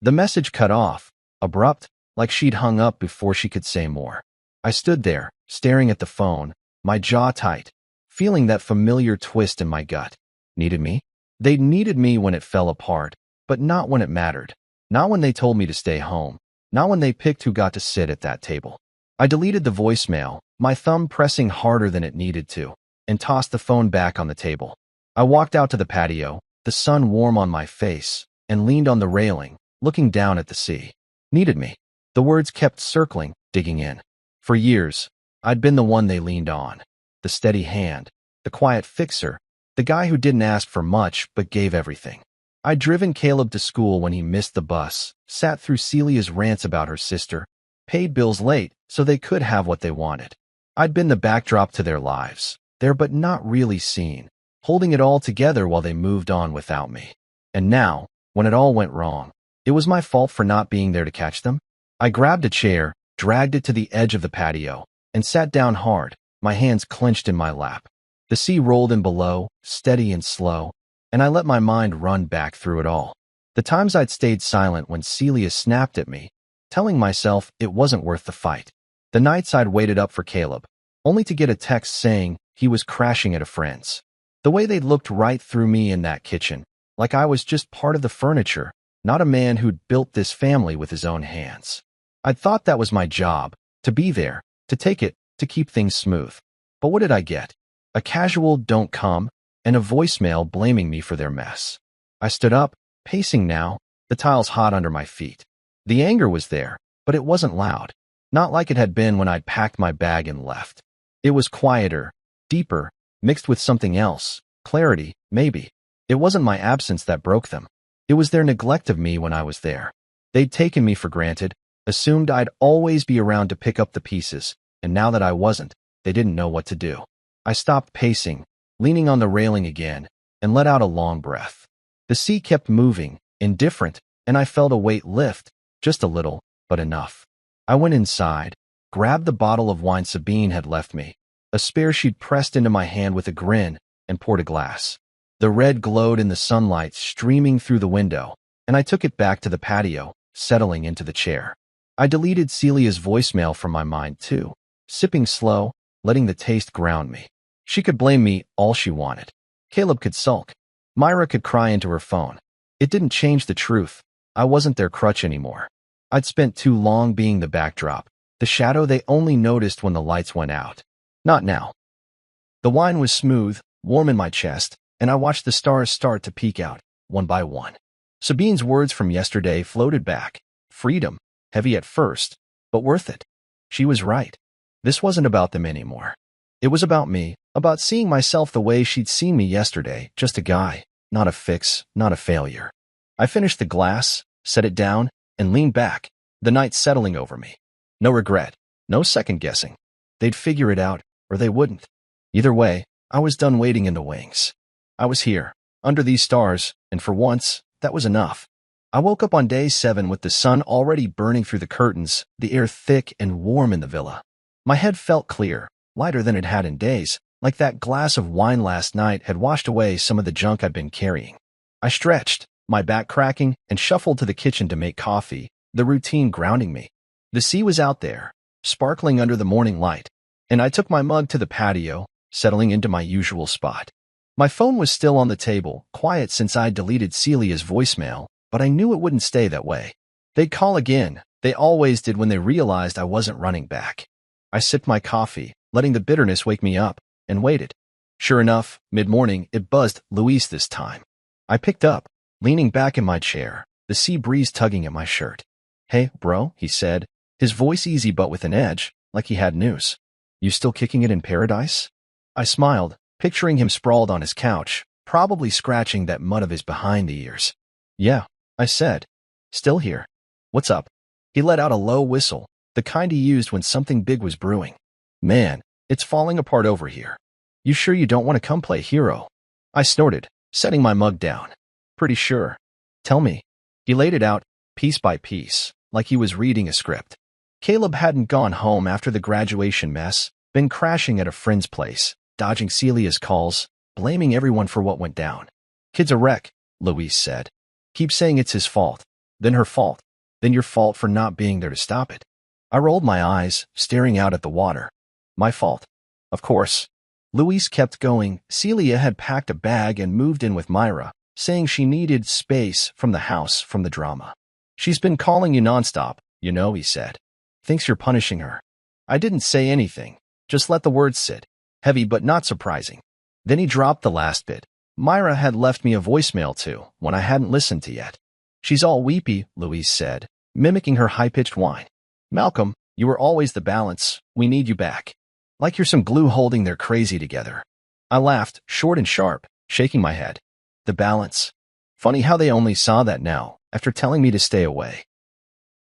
The message cut off, abrupt, like she'd hung up before she could say more. I stood there, staring at the phone, my jaw tight, feeling that familiar twist in my gut. Needed me? They needed me when it fell apart, but not when it mattered. Not when they told me to stay home. Not when they picked who got to sit at that table. I deleted the voicemail, my thumb pressing harder than it needed to, and tossed the phone back on the table. I walked out to the patio, the sun warm on my face, and leaned on the railing, looking down at the sea. Needed me. The words kept circling, digging in. For years, I'd been the one they leaned on. The steady hand, the quiet fixer, the guy who didn't ask for much but gave everything. I'd driven Caleb to school when he missed the bus, sat through Celia's rants about her sister, paid bills late so they could have what they wanted. I'd been the backdrop to their lives, there but not really seen, holding it all together while they moved on without me. And now, when it all went wrong, it was my fault for not being there to catch them. I grabbed a chair, dragged it to the edge of the patio, and sat down hard, my hands clenched in my lap. The sea rolled in below, steady and slow, and I let my mind run back through it all. The times I'd stayed silent when Celia snapped at me, telling myself it wasn't worth the fight. The nights I'd waited up for Caleb, only to get a text saying he was crashing at a friend's. The way they'd looked right through me in that kitchen, like I was just part of the furniture, not a man who'd built this family with his own hands. I'd thought that was my job, to be there, to take it, to keep things smooth. But what did I get? A casual "don't come," and a voicemail blaming me for their mess. I stood up, pacing now, the tiles hot under my feet. The anger was there, but it wasn't loud. Not like it had been when I'd packed my bag and left. It was quieter, deeper, mixed with something else, clarity, maybe. It wasn't my absence that broke them. It was their neglect of me when I was there. They'd taken me for granted, assumed I'd always be around to pick up the pieces, and now that I wasn't, they didn't know what to do. I stopped pacing, leaning on the railing again, and let out a long breath. The sea kept moving, indifferent, and I felt a weight lift, just a little, but enough. I went inside, grabbed the bottle of wine Sabine had left me, a spare she'd pressed into my hand with a grin, and poured a glass. The red glowed in the sunlight streaming through the window, and I took it back to the patio, settling into the chair. I deleted Celia's voicemail from my mind too, sipping slow, letting the taste ground me. She could blame me all she wanted. Caleb could sulk. Myra could cry into her phone. It didn't change the truth. I wasn't their crutch anymore. I'd spent too long being the backdrop, the shadow they only noticed when the lights went out. Not now. The wine was smooth, warm in my chest, and I watched the stars start to peek out, one by one. Sabine's words from yesterday floated back. Freedom, heavy at first, but worth it. She was right. This wasn't about them anymore. It was about me, about seeing myself the way she'd seen me yesterday, just a guy, not a fix, not a failure. I finished the glass, set it down, and leaned back, the night settling over me. No regret, no second guessing. They'd figure it out, or they wouldn't. Either way, I was done waiting in the wings. I was here, under these stars, and for once, that was enough. I woke up on day 7 with the sun already burning through the curtains, the air thick and warm in the villa. My head felt clear, lighter than it had in days, like that glass of wine last night had washed away some of the junk I'd been carrying. I stretched, my back cracking, and shuffled to the kitchen to make coffee, the routine grounding me. The sea was out there, sparkling under the morning light, and I took my mug to the patio, settling into my usual spot. My phone was still on the table, quiet since I'd deleted Celia's voicemail, but I knew it wouldn't stay that way. They'd call again. They always did when they realized I wasn't running back. I sipped my coffee, letting the bitterness wake me up, and waited. Sure enough, mid-morning, it buzzed Luis this time. I picked up, leaning back in my chair, the sea breeze tugging at my shirt. "Hey, bro," he said, his voice easy but with an edge, like he had news. "You still kicking it in paradise?" I smiled, picturing him sprawled on his couch, probably scratching that mud of his behind the ears. "Yeah," I said. "Still here. What's up?" He let out a low whistle, the kind he used when something big was brewing. "Man, it's falling apart over here. You sure you don't want to come play hero?" I snorted, setting my mug down. "Pretty sure. Tell me." He laid it out, piece by piece, like he was reading a script. Caleb hadn't gone home after the graduation mess, been crashing at a friend's place, dodging Celia's calls, blaming everyone for what went down. "Kid's a wreck," Luis said. "Keep saying it's his fault, then her fault, then your fault for not being there to stop it." I rolled my eyes, staring out at the water. "My fault. Of course." Luis kept going. Celia had packed a bag and moved in with Myra, saying she needed space from the house from the drama. "She's been calling you nonstop, you know," he said. "Thinks you're punishing her." I didn't say anything, just let the words sit, heavy but not surprising. Then he dropped the last bit. Myra had left me a voicemail too, one I hadn't listened to yet. "She's all weepy," Luis said, mimicking her high-pitched whine. "Malcolm, you were always the balance. We need you back. Like you're some glue holding their crazy together." I laughed, short and sharp, shaking my head. The balance. Funny how they only saw that now, after telling me to stay away.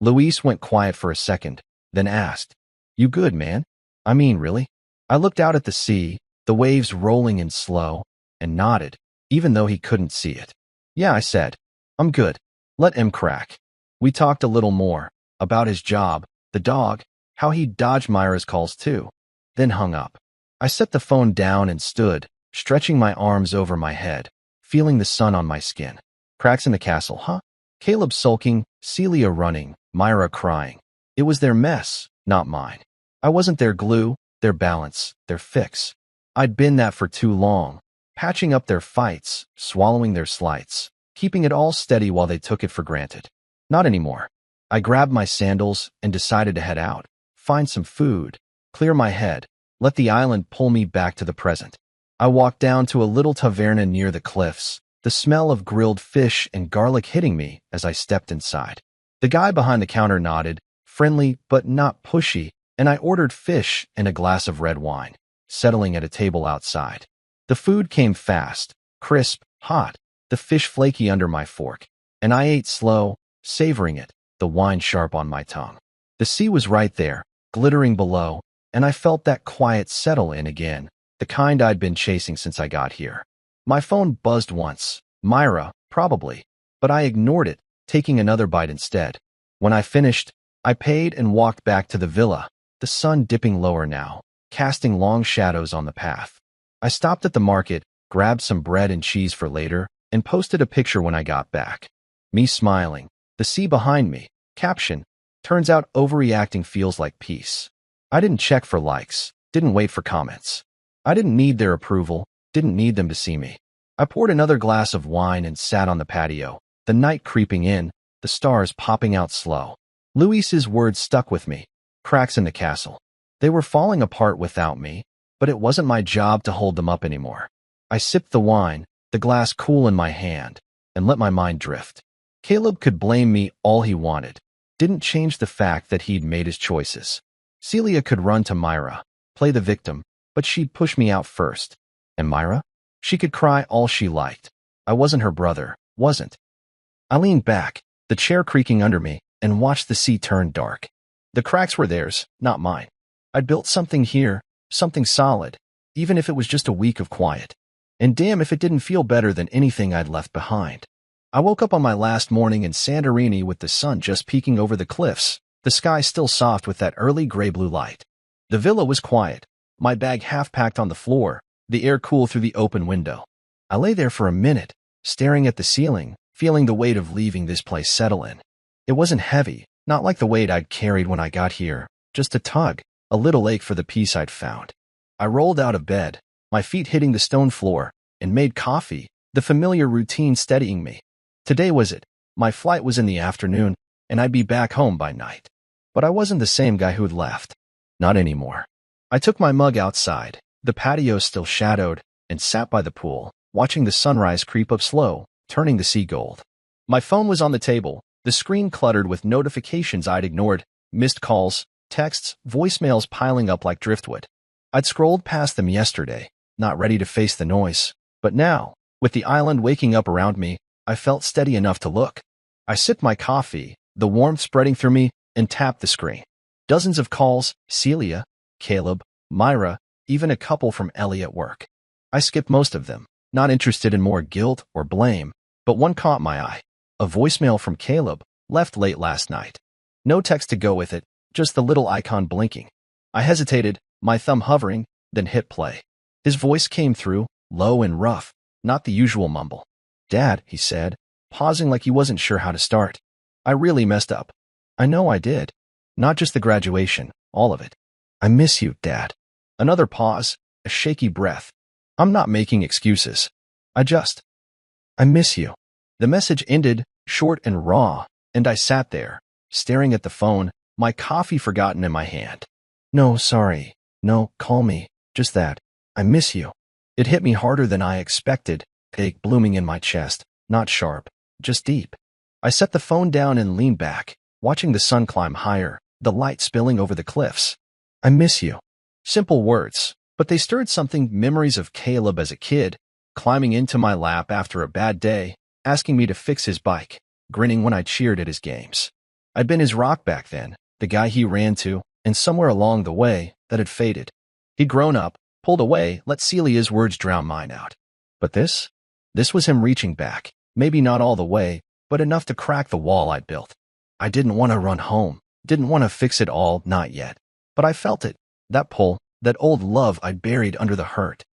Luis went quiet for a second, then asked, "You good, man? I mean, really?" I looked out at the sea, the waves rolling in slow, and nodded, even though he couldn't see it. "Yeah," I said. "I'm good. Let him crack." We talked a little more, about his job, the dog, how he'd dodged Myra's calls too, then hung up. I set the phone down and stood, stretching my arms over my head, feeling the sun on my skin. Cracks in the castle, huh? Caleb sulking, Celia running, Myra crying. It was their mess, not mine. I wasn't their glue, their balance, their fix. I'd been that for too long, patching up their fights, swallowing their slights, keeping it all steady while they took it for granted. Not anymore. I grabbed my sandals and decided to head out, find some food, clear my head, let the island pull me back to the present. I walked down to a little taverna near the cliffs, the smell of grilled fish and garlic hitting me as I stepped inside. The guy behind the counter nodded, friendly but not pushy, and I ordered fish and a glass of red wine, settling at a table outside. The food came fast, crisp, hot, the fish flaky under my fork, and I ate slow, savoring it, the wine sharp on my tongue. The sea was right there, glittering below, and I felt that quiet settle in again, the kind I'd been chasing since I got here. My phone buzzed once. Myra, probably, but I ignored it, taking another bite instead. When I finished, I paid and walked back to the villa, the sun dipping lower now, casting long shadows on the path. I stopped at the market, grabbed some bread and cheese for later, and posted a picture when I got back. Me smiling, the sea behind me. Caption, turns out overreacting feels like peace. I didn't check for likes, didn't wait for comments. I didn't need their approval, didn't need them to see me. I poured another glass of wine and sat on the patio, the night creeping in, the stars popping out slow. Luis's words stuck with me. Cracks in the castle. They were falling apart without me, but it wasn't my job to hold them up anymore. I sipped the wine, the glass cool in my hand, and let my mind drift. Caleb could blame me all he wanted. Didn't change the fact that he'd made his choices. Celia could run to Myra, play the victim, but she'd push me out first. And Myra? She could cry all she liked. I wasn't her brother, wasn't. I leaned back, the chair creaking under me, and watched the sea turn dark. The cracks were theirs, not mine. I'd built something here, something solid, even if it was just a week of quiet. And damn if it didn't feel better than anything I'd left behind. I woke up on my last morning in Santorini with the sun just peeking over the cliffs, the sky still soft with that early gray-blue light. The villa was quiet, my bag half-packed on the floor, the air cool through the open window. I lay there for a minute, staring at the ceiling, feeling the weight of leaving this place settle in. It wasn't heavy, not like the weight I'd carried when I got here, just a tug, a little ache for the peace I'd found. I rolled out of bed, my feet hitting the stone floor, and made coffee, the familiar routine steadying me. Today was it. My flight was in the afternoon, and I'd be back home by night. But I wasn't the same guy who'd left. Not anymore. I took my mug outside, the patio still shadowed, and sat by the pool, watching the sunrise creep up slow, turning the sea gold. My phone was on the table, the screen cluttered with notifications I'd ignored, missed calls, texts, voicemails piling up like driftwood. I'd scrolled past them yesterday, not ready to face the noise. But now, with the island waking up around me, I felt steady enough to look. I sipped my coffee, the warmth spreading through me, and tapped the screen. Dozens of calls, Celia, Caleb, Myra, even a couple from Ellie at work. I skipped most of them, not interested in more guilt or blame, but one caught my eye. A voicemail from Caleb, left late last night. No text to go with it, just the little icon blinking. I hesitated, my thumb hovering, then hit play. His voice came through, low and rough, not the usual mumble. "Dad," he said, pausing like he wasn't sure how to start. "I really messed up. I know I did. Not just the graduation, all of it. I miss you, Dad." Another pause, a shaky breath. "I'm not making excuses. I miss you." The message ended, short and raw, and I sat there, staring at the phone, my coffee forgotten in my hand. "No, sorry. No, call me. Just that. I miss you." It hit me harder than I expected, ache blooming in my chest, not sharp, just deep. I set the phone down and leaned back, watching the sun climb higher, the light spilling over the cliffs. "I miss you." Simple words, but they stirred something, memories of Caleb as a kid, climbing into my lap after a bad day, asking me to fix his bike, grinning when I cheered at his games. I'd been his rock back then, the guy he ran to, and somewhere along the way, that had faded. He'd grown up, pulled away, let Celia's words drown mine out. But this was him reaching back, maybe not all the way, but enough to crack the wall I'd built. I didn't want to run home, didn't want to fix it all, not yet. But I felt it, that pull, that old love I'd buried under the hurt.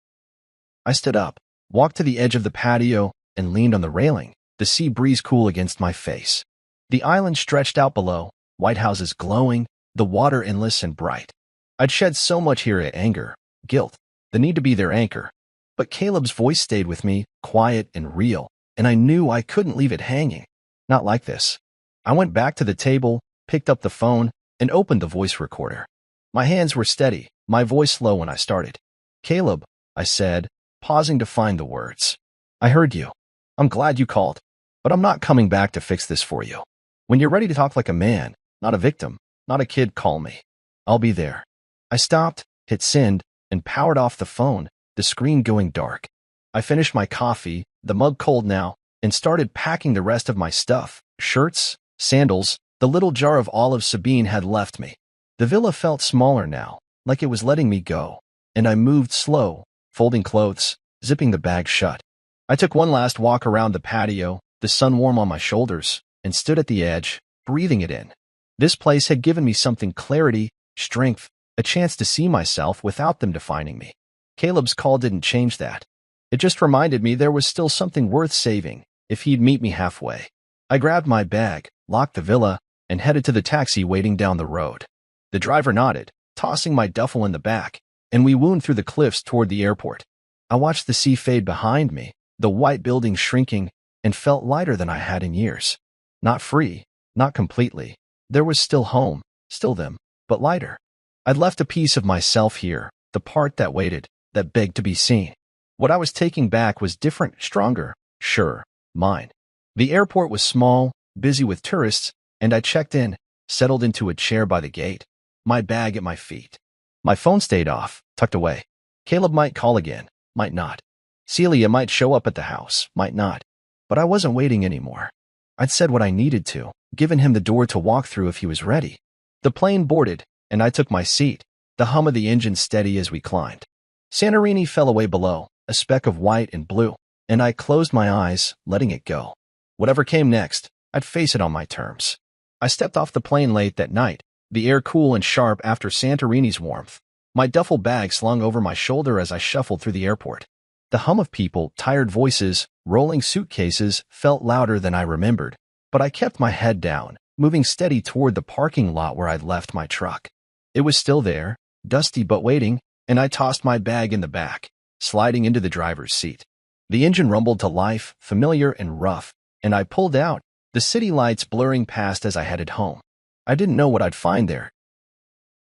I stood up, walked to the edge of the patio, and leaned on the railing, the sea breeze cool against my face. The island stretched out below, white houses glowing, the water endless and bright. I'd shed so much here at anger, guilt, the need to be their anchor. But Caleb's voice stayed with me, quiet and real, and I knew I couldn't leave it hanging. Not like this. I went back to the table, picked up the phone, and opened the voice recorder. My hands were steady, my voice low when I started. "Caleb," I said, pausing to find the words. "I heard you. I'm glad you called, but I'm not coming back to fix this for you. When you're ready to talk like a man, not a victim, not a kid, call me. I'll be there." I stopped, hit send, and powered off the phone, the screen going dark. I finished my coffee, the mug cold now, and started packing the rest of my stuff, shirts, sandals, the little jar of olives Sabine had left me. The villa felt smaller now, like it was letting me go, and I moved slow, folding clothes, zipping the bag shut. I took one last walk around the patio, the sun warm on my shoulders, and stood at the edge, breathing it in. This place had given me something: clarity, strength, a chance to see myself without them defining me. Caleb's call didn't change that. It just reminded me there was still something worth saving, if he'd meet me halfway. I grabbed my bag, locked the villa, and headed to the taxi waiting down the road. The driver nodded, tossing my duffel in the back, and we wound through the cliffs toward the airport. I watched the sea fade behind me, the white buildings shrinking, and felt lighter than I had in years. Not free, not completely. There was still home, still them, but lighter. I'd left a piece of myself here, the part that waited, that begged to be seen. What I was taking back was different, stronger, sure, mine. The airport was small, busy with tourists, and I checked in, settled into a chair by the gate, my bag at my feet. My phone stayed off, tucked away. Caleb might call again, might not. Celia might show up at the house, might not. But I wasn't waiting anymore. I'd said what I needed to, given him the door to walk through if he was ready. The plane boarded, and I took my seat, the hum of the engine steady as we climbed. Santorini fell away below, a speck of white and blue, and I closed my eyes, letting it go. Whatever came next, I'd face it on my terms. I stepped off the plane late that night, the air cool and sharp after Santorini's warmth. My duffel bag slung over my shoulder as I shuffled through the airport. The hum of people, tired voices, rolling suitcases felt louder than I remembered, but I kept my head down, moving steady toward the parking lot where I'd left my truck. It was still there, dusty but waiting, and I tossed my bag in the back, sliding into the driver's seat. The engine rumbled to life, familiar and rough, and I pulled out, the city lights blurring past as I headed home. I didn't know what I'd find there.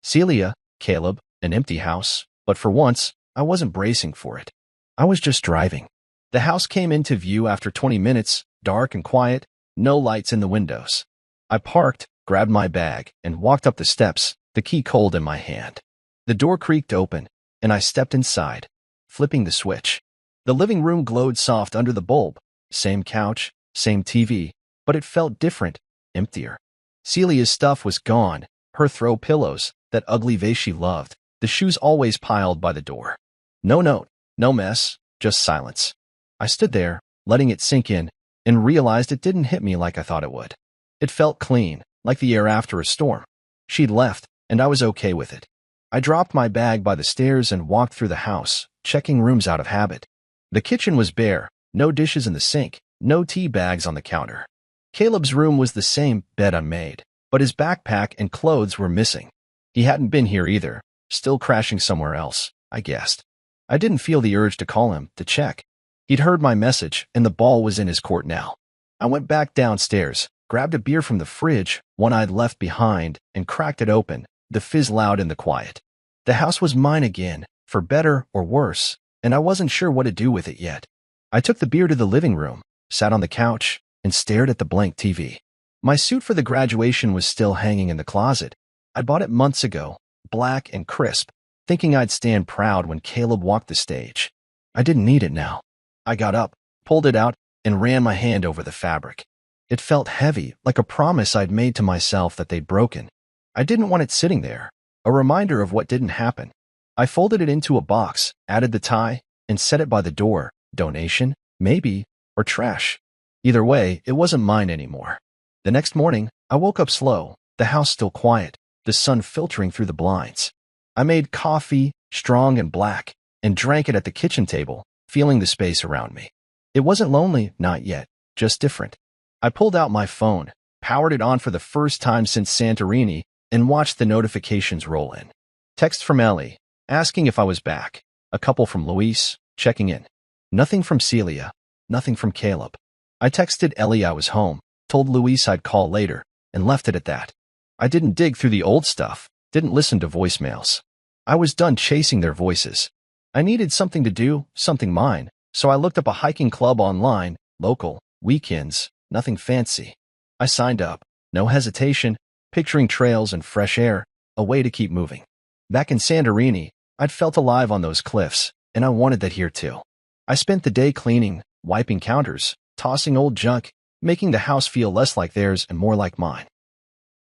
Celia, Caleb, an empty house, but for once, I wasn't bracing for it. I was just driving. The house came into view after 20 minutes, dark and quiet, no lights in the windows. I parked, grabbed my bag, and walked up the steps, the key cold in my hand. The door creaked open, and I stepped inside, flipping the switch. The living room glowed soft under the bulb. Same couch, same TV, but it felt different, emptier. Celia's stuff was gone, her throw pillows, that ugly vase she loved, the shoes always piled by the door. No note, no mess, just silence. I stood there, letting it sink in, and realized it didn't hit me like I thought it would. It felt clean, like the air after a storm. She'd left, and I was okay with it. I dropped my bag by the stairs and walked through the house, checking rooms out of habit. The kitchen was bare, no dishes in the sink, no tea bags on the counter. Caleb's room was the same, bed unmade, but his backpack and clothes were missing. He hadn't been here either, still crashing somewhere else, I guessed. I didn't feel the urge to call him, to check. He'd heard my message, and the ball was in his court now. I went back downstairs, grabbed a beer from the fridge, one I'd left behind, and cracked it open, the fizz loud in the quiet. The house was mine again, for better or worse, and I wasn't sure what to do with it yet. I took the beer to the living room, sat on the couch, and stared at the blank TV. My suit for the graduation was still hanging in the closet. I bought it months ago, black and crisp, thinking I'd stand proud when Caleb walked the stage. I didn't need it now. I got up, pulled it out, and ran my hand over the fabric. It felt heavy, like a promise I'd made to myself that they'd broken. I didn't want it sitting there, a reminder of what didn't happen. I folded it into a box, added the tie, and set it by the door. Donation, maybe, or trash. Either way, it wasn't mine anymore. The next morning, I woke up slow, the house still quiet, the sun filtering through the blinds. I made coffee, strong and black, and drank it at the kitchen table, feeling the space around me. It wasn't lonely, not yet, just different. I pulled out my phone, powered it on for the first time since Santorini, and watched the notifications roll in. Text from Ellie, asking if I was back. A couple from Luis, checking in. Nothing from Celia, nothing from Caleb. I texted Ellie I was home, told Luis I'd call later, and left it at that. I didn't dig through the old stuff, didn't listen to voicemails. I was done chasing their voices. I needed something to do, something mine, so I looked up a hiking club online, local, weekends, nothing fancy. I signed up, no hesitation, picturing trails and fresh air, a way to keep moving. Back in Santorini, I'd felt alive on those cliffs, and I wanted that here too. I spent the day cleaning, wiping counters, tossing old junk, making the house feel less like theirs and more like mine.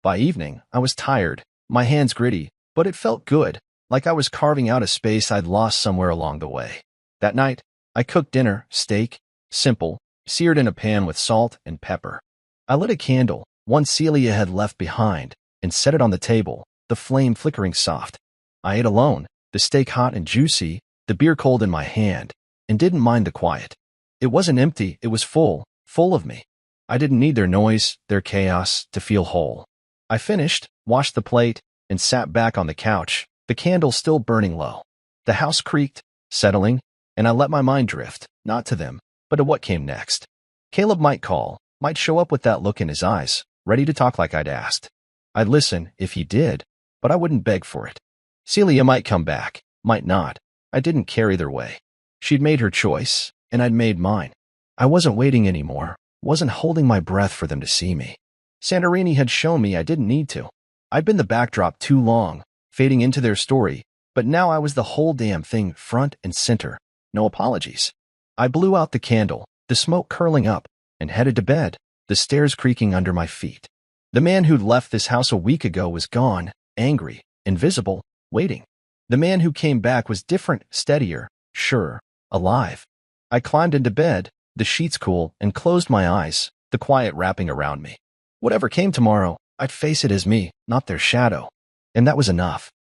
By evening, I was tired, my hands gritty, but it felt good, like I was carving out a space I'd lost somewhere along the way. That night, I cooked dinner, steak, simple, seared in a pan with salt and pepper. I lit a candle, one Celia had left behind, and set it on the table, the flame flickering soft. I ate alone, the steak hot and juicy, the beer cold in my hand, and didn't mind the quiet. It wasn't empty, it was full, full of me. I didn't need their noise, their chaos, to feel whole. I finished, washed the plate, and sat back on the couch, the candle still burning low. The house creaked, settling, and I let my mind drift, not to them, but to what came next. Caleb might call, might show up with that look in his eyes, ready to talk like I'd asked. I'd listen if he did, but I wouldn't beg for it. Celia might come back, might not. I didn't care either way. She'd made her choice, and I'd made mine. I wasn't waiting anymore, wasn't holding my breath for them to see me. Santorini had shown me I didn't need to. I'd been the backdrop too long, fading into their story, but now I was the whole damn thing, front and center. No apologies. I blew out the candle, the smoke curling up, and headed to bed, the stairs creaking under my feet. The man who'd left this house a week ago was gone, angry, invisible, waiting. The man who came back was different, steadier, sure, alive. I climbed into bed, the sheets cool, and closed my eyes, the quiet wrapping around me. Whatever came tomorrow, I'd face it as me, not their shadow. And that was enough.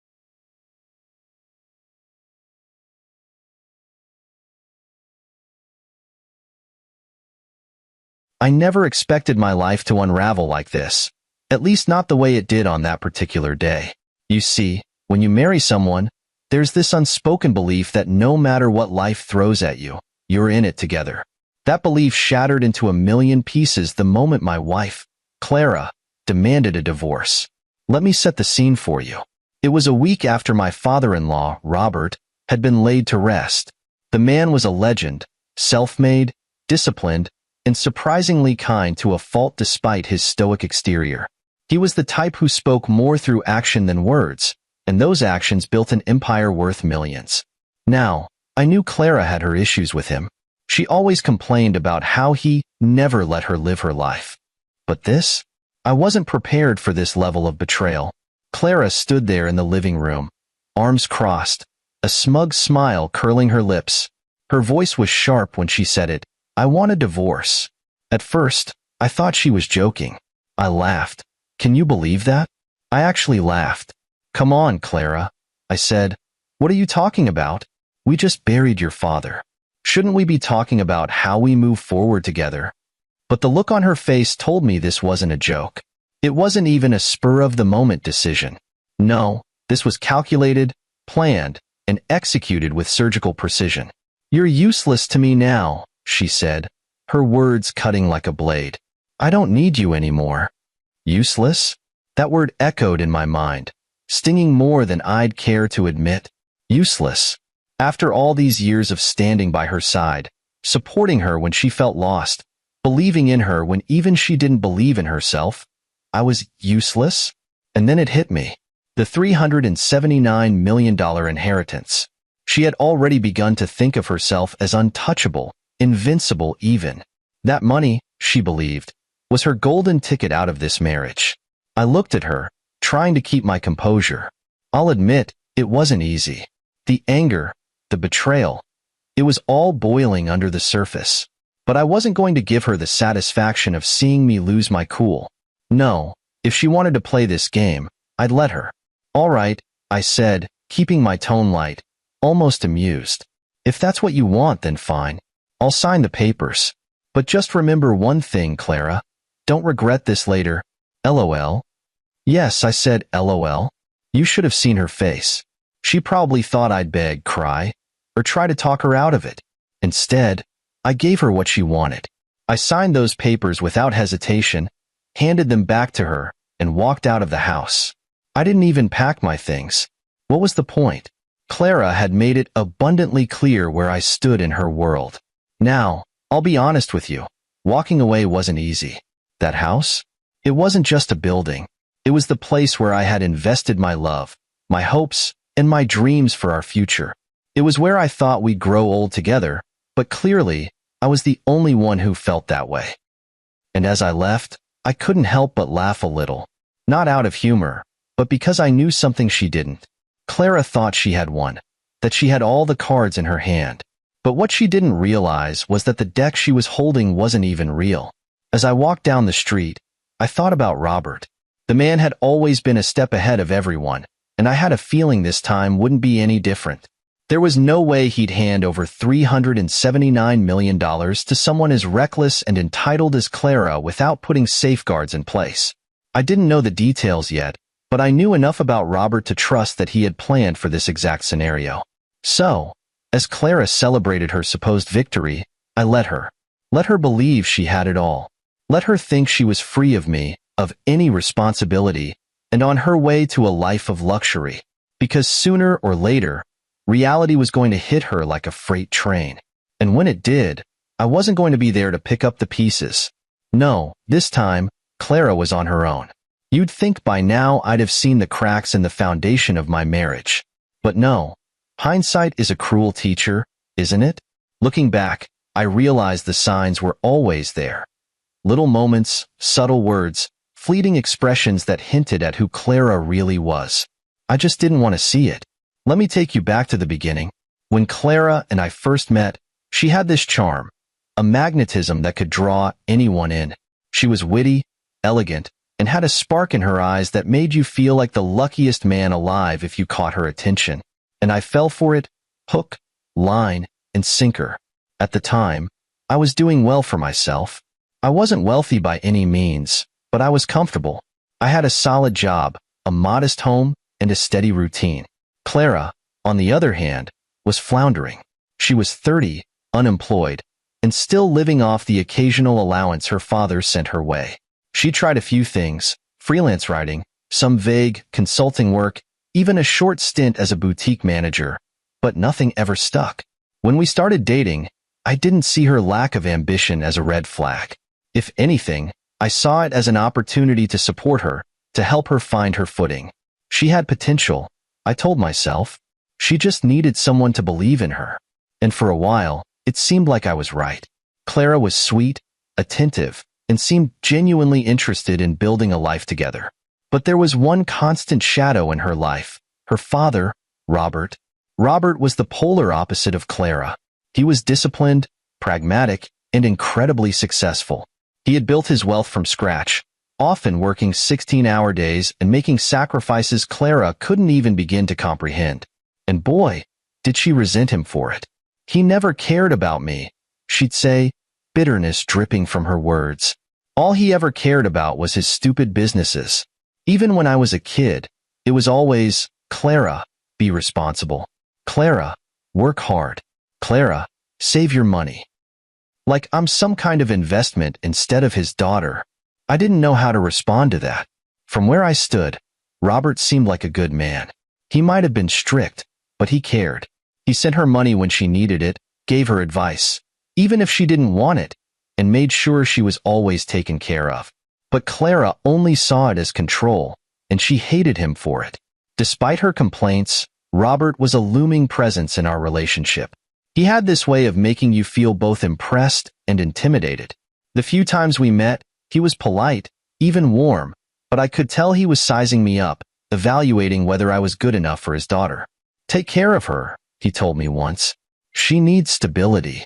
I never expected my life to unravel like this, at least not the way it did on that particular day. You see, when you marry someone, there's this unspoken belief that no matter what life throws at you, you're in it together. That belief shattered into a million pieces the moment my wife, Clara, demanded a divorce. Let me set the scene for you. It was a week after my father-in-law, Robert, had been laid to rest. The man was a legend, self-made, disciplined, and surprisingly kind to a fault despite his stoic exterior. He was the type who spoke more through action than words, and those actions built an empire worth millions. Now, I knew Clara had her issues with him. She always complained about how he never let her live her life. But this? I wasn't prepared for this level of betrayal. Clara stood there in the living room, arms crossed, a smug smile curling her lips. Her voice was sharp when she said it. I want a divorce. At first, I thought she was joking. I laughed. Can you believe that? I actually laughed. Come on, Clara, I said. What are you talking about? We just buried your father. Shouldn't we be talking about how we move forward together? But the look on her face told me this wasn't a joke. It wasn't even a spur-of-the-moment decision. No, this was calculated, planned, and executed with surgical precision. You're useless to me now, she said, her words cutting like a blade. I don't need you anymore. Useless? That word echoed in my mind, stinging more than I'd care to admit. Useless. After all these years of standing by her side, supporting her when she felt lost, believing in her when even she didn't believe in herself, I was useless? And then it hit me. The $379 million inheritance. She had already begun to think of herself as untouchable, invincible even. That money, she believed, was her golden ticket out of this marriage. I looked at her, trying to keep my composure. I'll admit, it wasn't easy. The anger, the betrayal, it was all boiling under the surface. But I wasn't going to give her the satisfaction of seeing me lose my cool. No, if she wanted to play this game, I'd let her. All right, I said, keeping my tone light, almost amused. If that's what you want, then fine. I'll sign the papers. But just remember one thing, Clara. Don't regret this later. LOL. Yes, I said LOL. You should have seen her face. She probably thought I'd beg, cry, or try to talk her out of it. Instead, I gave her what she wanted. I signed those papers without hesitation, handed them back to her, and walked out of the house. I didn't even pack my things. What was the point? Clara had made it abundantly clear where I stood in her world. Now, I'll be honest with you. Walking away wasn't easy. That house? It wasn't just a building. It was the place where I had invested my love, my hopes, and my dreams for our future. It was where I thought we'd grow old together, but clearly, I was the only one who felt that way. And as I left, I couldn't help but laugh a little. Not out of humor, but because I knew something she didn't. Clara thought she had won, that she had all the cards in her hand. But what she didn't realize was that the deck she was holding wasn't even real. As I walked down the street, I thought about Robert. The man had always been a step ahead of everyone, and I had a feeling this time wouldn't be any different. There was no way he'd hand over $379 million to someone as reckless and entitled as Clara without putting safeguards in place. I didn't know the details yet, but I knew enough about Robert to trust that he had planned for this exact scenario. So, as Clara celebrated her supposed victory, I let her. Let her believe she had it all. Let her think she was free of me, of any responsibility, and on her way to a life of luxury. Because sooner or later, reality was going to hit her like a freight train. And when it did, I wasn't going to be there to pick up the pieces. No, this time, Clara was on her own. You'd think by now I'd have seen the cracks in the foundation of my marriage. But no, hindsight is a cruel teacher, isn't it? Looking back, I realized the signs were always there. Little moments, subtle words, fleeting expressions that hinted at who Clara really was. I just didn't want to see it. Let me take you back to the beginning. When Clara and I first met, she had this charm, a magnetism that could draw anyone in. She was witty, elegant, and had a spark in her eyes that made you feel like the luckiest man alive if you caught her attention. And I fell for it, hook, line, and sinker. At the time, I was doing well for myself. I wasn't wealthy by any means, but I was comfortable. I had a solid job, a modest home, and a steady routine. Clara, on the other hand, was floundering. She was 30, unemployed, and still living off the occasional allowance her father sent her way. She tried a few things: freelance writing, some vague consulting work, even a short stint as a boutique manager, but nothing ever stuck. When we started dating, I didn't see her lack of ambition as a red flag. If anything, I saw it as an opportunity to support her, to help her find her footing. She had potential, I told myself. She just needed someone to believe in her. And for a while, it seemed like I was right. Clara was sweet, attentive, and seemed genuinely interested in building a life together. But there was one constant shadow in her life: her father, Robert. Robert was the polar opposite of Clara. He was disciplined, pragmatic, and incredibly successful. He had built his wealth from scratch, often working 16-hour days and making sacrifices Clara couldn't even begin to comprehend. And boy, did she resent him for it. "He never cared about me," she'd say, bitterness dripping from her words. "All he ever cared about was his stupid businesses." Even when I was a kid, it was always, "Clara, be responsible. Clara, work hard. Clara, save your money." Like I'm some kind of investment instead of his daughter. I didn't know how to respond to that. From where I stood, Robert seemed like a good man. He might have been strict, but he cared. He sent her money when she needed it, gave her advice, even if she didn't want it, and made sure she was always taken care of. But Clara only saw it as control, and she hated him for it. Despite her complaints, Robert was a looming presence in our relationship. He had this way of making you feel both impressed and intimidated. The few times we met, he was polite, even warm, but I could tell he was sizing me up, evaluating whether I was good enough for his daughter. "Take care of her," he told me once. "She needs stability."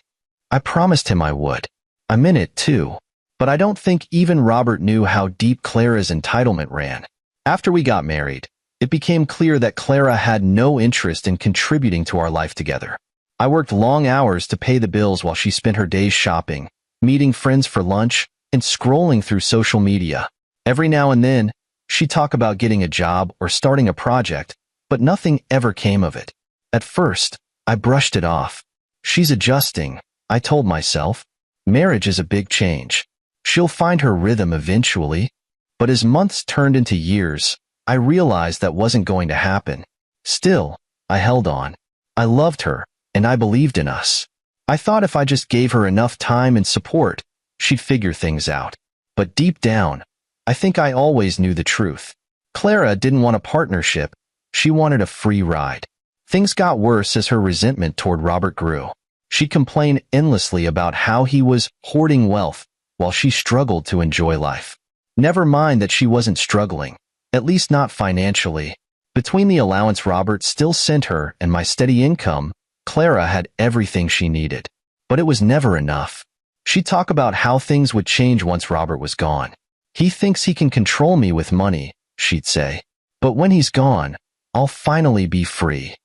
I promised him I would. I meant it too. But I don't think even Robert knew how deep Clara's entitlement ran. After we got married, it became clear that Clara had no interest in contributing to our life together. I worked long hours to pay the bills while she spent her days shopping, meeting friends for lunch, and scrolling through social media. Every now and then, she'd talk about getting a job or starting a project, but nothing ever came of it. At first, I brushed it off. She's adjusting, I told myself. Marriage is a big change. She'll find her rhythm eventually. But as months turned into years, I realized that wasn't going to happen. Still, I held on. I loved her, and I believed in us. I thought if I just gave her enough time and support, she'd figure things out. But deep down, I think I always knew the truth. Clara didn't want a partnership. She wanted a free ride. Things got worse as her resentment toward Robert grew. She complained endlessly about how he was hoarding wealth while she struggled to enjoy life. Never mind that she wasn't struggling, at least not financially. Between the allowance Robert still sent her and my steady income, Clara had everything she needed. But it was never enough. She'd talk about how things would change once Robert was gone. "He thinks he can control me with money," she'd say. "But when he's gone, I'll finally be free."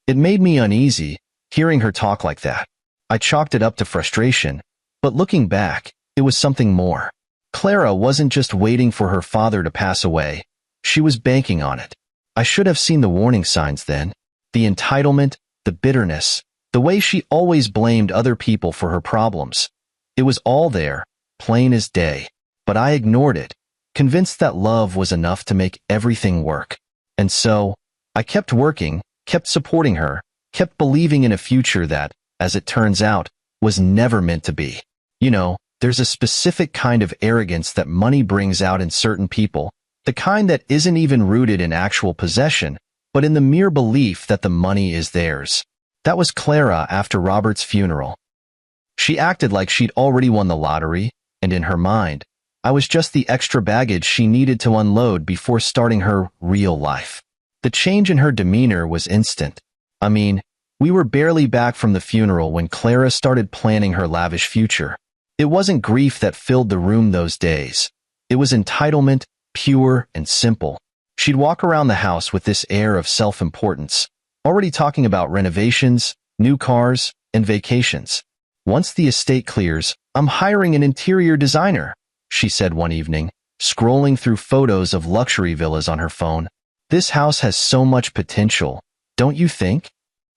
It made me uneasy, hearing her talk like that. I chalked it up to frustration, but looking back, it was something more. Clara wasn't just waiting for her father to pass away. She was banking on it. I should have seen the warning signs then. The entitlement, the bitterness, the way she always blamed other people for her problems. It was all there, plain as day. But I ignored it, convinced that love was enough to make everything work. And so, I kept working, kept supporting her, kept believing in a future that, as it turns out, was never meant to be. You know, there's a specific kind of arrogance that money brings out in certain people, the kind that isn't even rooted in actual possession, but in the mere belief that the money is theirs. That was Clara after Robert's funeral. She acted like she'd already won the lottery, and in her mind, I was just the extra baggage she needed to unload before starting her real life. The change in her demeanor was instant. I mean, we were barely back from the funeral when Clara started planning her lavish future. It wasn't grief that filled the room those days. It was entitlement, pure and simple. She'd walk around the house with this air of self-importance, already talking about renovations, new cars, and vacations. "Once the estate clears, I'm hiring an interior designer," she said one evening, scrolling through photos of luxury villas on her phone. This house has so much potential, don't you think?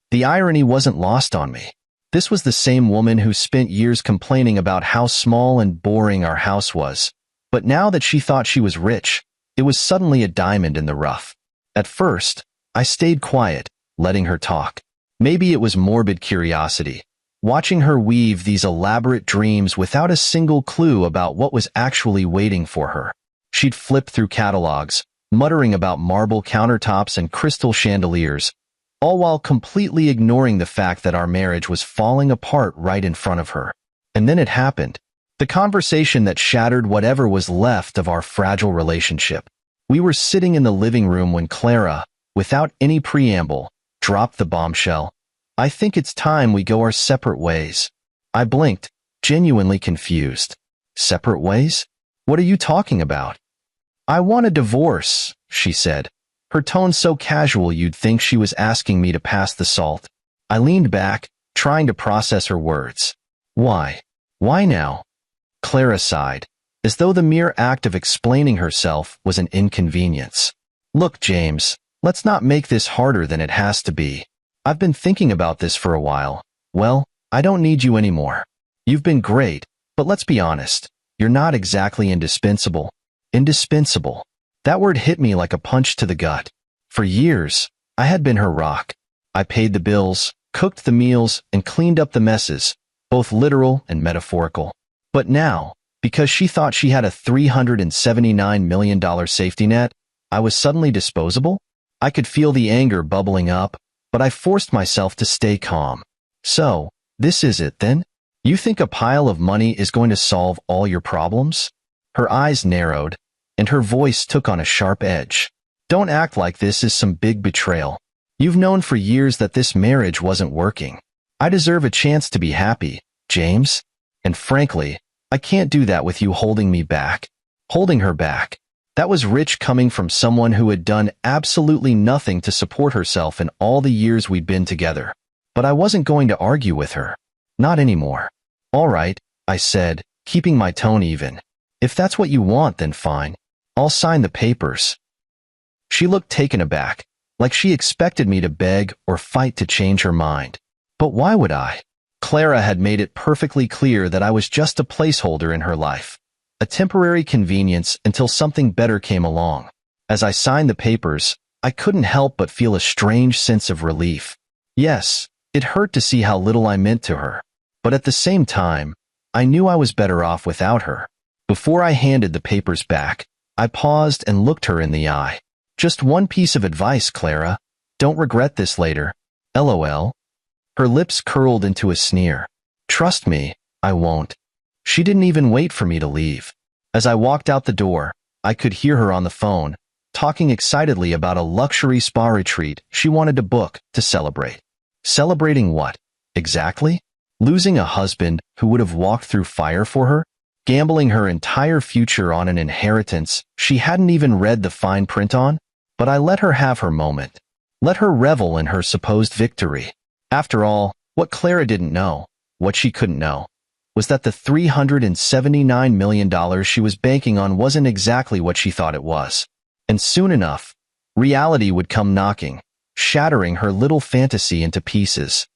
The irony wasn't lost on me. This was the same woman who spent years complaining about how small and boring our house was. But now that she thought she was rich, it was suddenly a diamond in the rough. At first, I stayed quiet, letting her talk. Maybe it was morbid curiosity, watching her weave these elaborate dreams without a single clue about what was actually waiting for her. She'd flip through catalogs, muttering about marble countertops and crystal chandeliers, all while completely ignoring the fact that our marriage was falling apart right in front of her. And then it happened. The conversation that shattered whatever was left of our fragile relationship. We were sitting in the living room when Clara, without any preamble, dropped the bombshell. "I think it's time we go our separate ways." I blinked, genuinely confused. Separate ways? What are you talking about? "I want a divorce," she said, her tone so casual you'd think she was asking me to pass the salt. I leaned back, trying to process her words. "Why? Why now?" Clara sighed, as though the mere act of explaining herself was an inconvenience. "Look, James, let's not make this harder than it has to be. I've been thinking about this for a while. Well, I don't need you anymore. You've been great, but let's be honest, you're not exactly indispensable." Indispensable. That word hit me like a punch to the gut. For years, I had been her rock. I paid the bills, cooked the meals, and cleaned up the messes, both literal and metaphorical. But now, because she thought she had a $379 million safety net, I was suddenly disposable? I could feel the anger bubbling up, but I forced myself to stay calm. "So, this is it then? You think a pile of money is going to solve all your problems?" Her eyes narrowed, and her voice took on a sharp edge. "Don't act like this is some big betrayal. You've known for years that this marriage wasn't working. I deserve a chance to be happy, James. And frankly, I can't do that with you holding me back." Holding her back. That was rich coming from someone who had done absolutely nothing to support herself in all the years we'd been together. But I wasn't going to argue with her. Not anymore. "All right," I said, keeping my tone even. "If that's what you want, then fine. I'll sign the papers." She looked taken aback, like she expected me to beg or fight to change her mind. But why would I? Clara had made it perfectly clear that I was just a placeholder in her life, a temporary convenience until something better came along. As I signed the papers, I couldn't help but feel a strange sense of relief. Yes, it hurt to see how little I meant to her, but at the same time, I knew I was better off without her. Before I handed the papers back, I paused and looked her in the eye. "Just one piece of advice, Clara. Don't regret this later. LOL. Her lips curled into a sneer. "Trust me, I won't." She didn't even wait for me to leave. As I walked out the door, I could hear her on the phone, talking excitedly about a luxury spa retreat she wanted to book to celebrate. Celebrating what, exactly? Losing a husband who would have walked through fire for her? Gambling her entire future on an inheritance she hadn't even read the fine print on? But I let her have her moment. Let her revel in her supposed victory. After all, what Clara didn't know, what she couldn't know, was that the $379 million she was banking on wasn't exactly what she thought it was. And soon enough, reality would come knocking, shattering her little fantasy into pieces.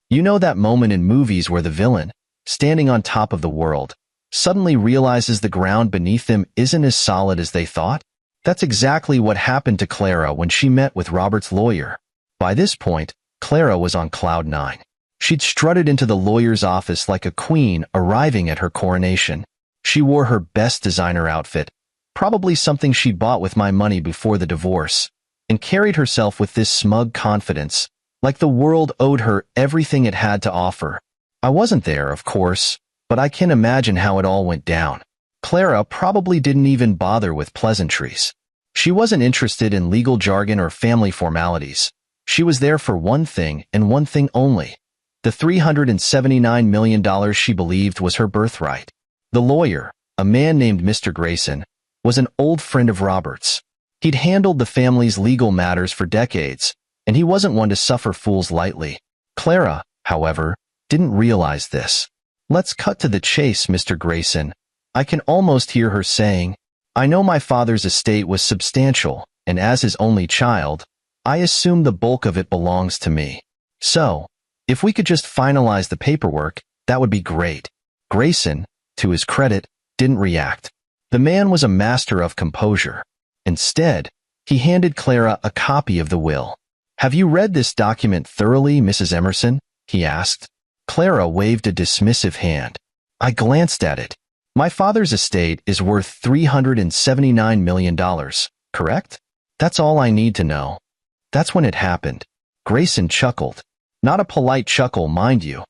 You know that moment in movies where the villain, standing on top of the world, suddenly realizes the ground beneath them isn't as solid as they thought? That's exactly what happened to Clara when she met with Robert's lawyer. By this point, Clara was on cloud nine. She'd strutted into the lawyer's office like a queen arriving at her coronation. She wore her best designer outfit, probably something she bought with my money before the divorce, and carried herself with this smug confidence, like the world owed her everything it had to offer. I wasn't there, of course, but I can imagine how it all went down. Clara probably didn't even bother with pleasantries. She wasn't interested in legal jargon or family formalities. She was there for one thing and one thing only. The $379 million she believed was her birthright. The lawyer, a man named Mr. Grayson, was an old friend of Robert's. He'd handled the family's legal matters for decades, and he wasn't one to suffer fools lightly. Clara, however, didn't realize this. "Let's cut to the chase, Mr. Grayson." I can almost hear her saying, "I know my father's estate was substantial, and as his only child, I assume the bulk of it belongs to me. So, if we could just finalize the paperwork, that would be great. Grayson, to his credit, didn't react. The man was a master of composure. Instead, he handed Clara a copy of the will. "Have you read this document thoroughly, Mrs. Emerson?" he asked. Clara waved a dismissive hand. "I glanced at it. My father's estate is worth $379 million, correct? That's all I need to know." That's when it happened. Grayson chuckled. Not a polite chuckle, mind you.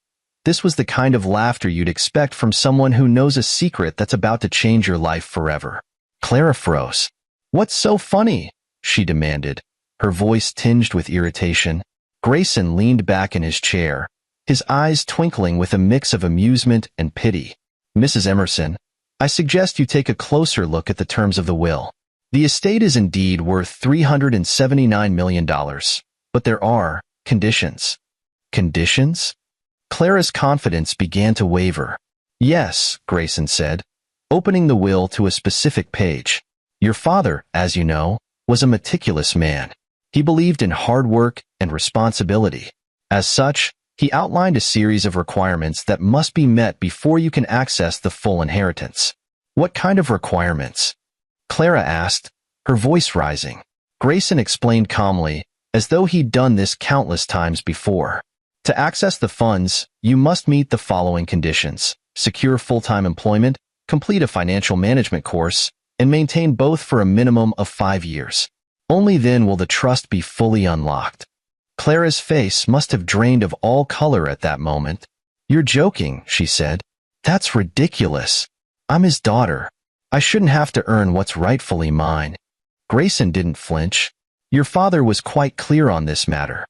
This was the kind of laughter you'd expect from someone who knows a secret that's about to change your life forever. Clara froze. "What's so funny?" she demanded, her voice tinged with irritation. Grayson leaned back in his chair, his eyes twinkling with a mix of amusement and pity. "Mrs. Emerson, I suggest you take a closer look at the terms of the will. The estate is indeed worth $379 million, but there are conditions." Conditions? Clara's confidence began to waver. "Yes," Grayson said, opening the will to a specific page. "Your father, as you know, was a meticulous man. He believed in hard work and responsibility. As such, he outlined a series of requirements that must be met before you can access the full inheritance." "What kind of requirements?" Clara asked, her voice rising. Grayson explained calmly, as though he'd done this countless times before. "To access the funds, you must meet the following conditions: secure full-time employment, complete a financial management course, and maintain both for a minimum of 5 years. Only then will the trust be fully unlocked." Clara's face must have drained of all color at that moment. "You're joking," she said. "That's ridiculous. I'm his daughter. I shouldn't have to earn what's rightfully mine." Grayson didn't flinch. "Your father was quite clear on this matter.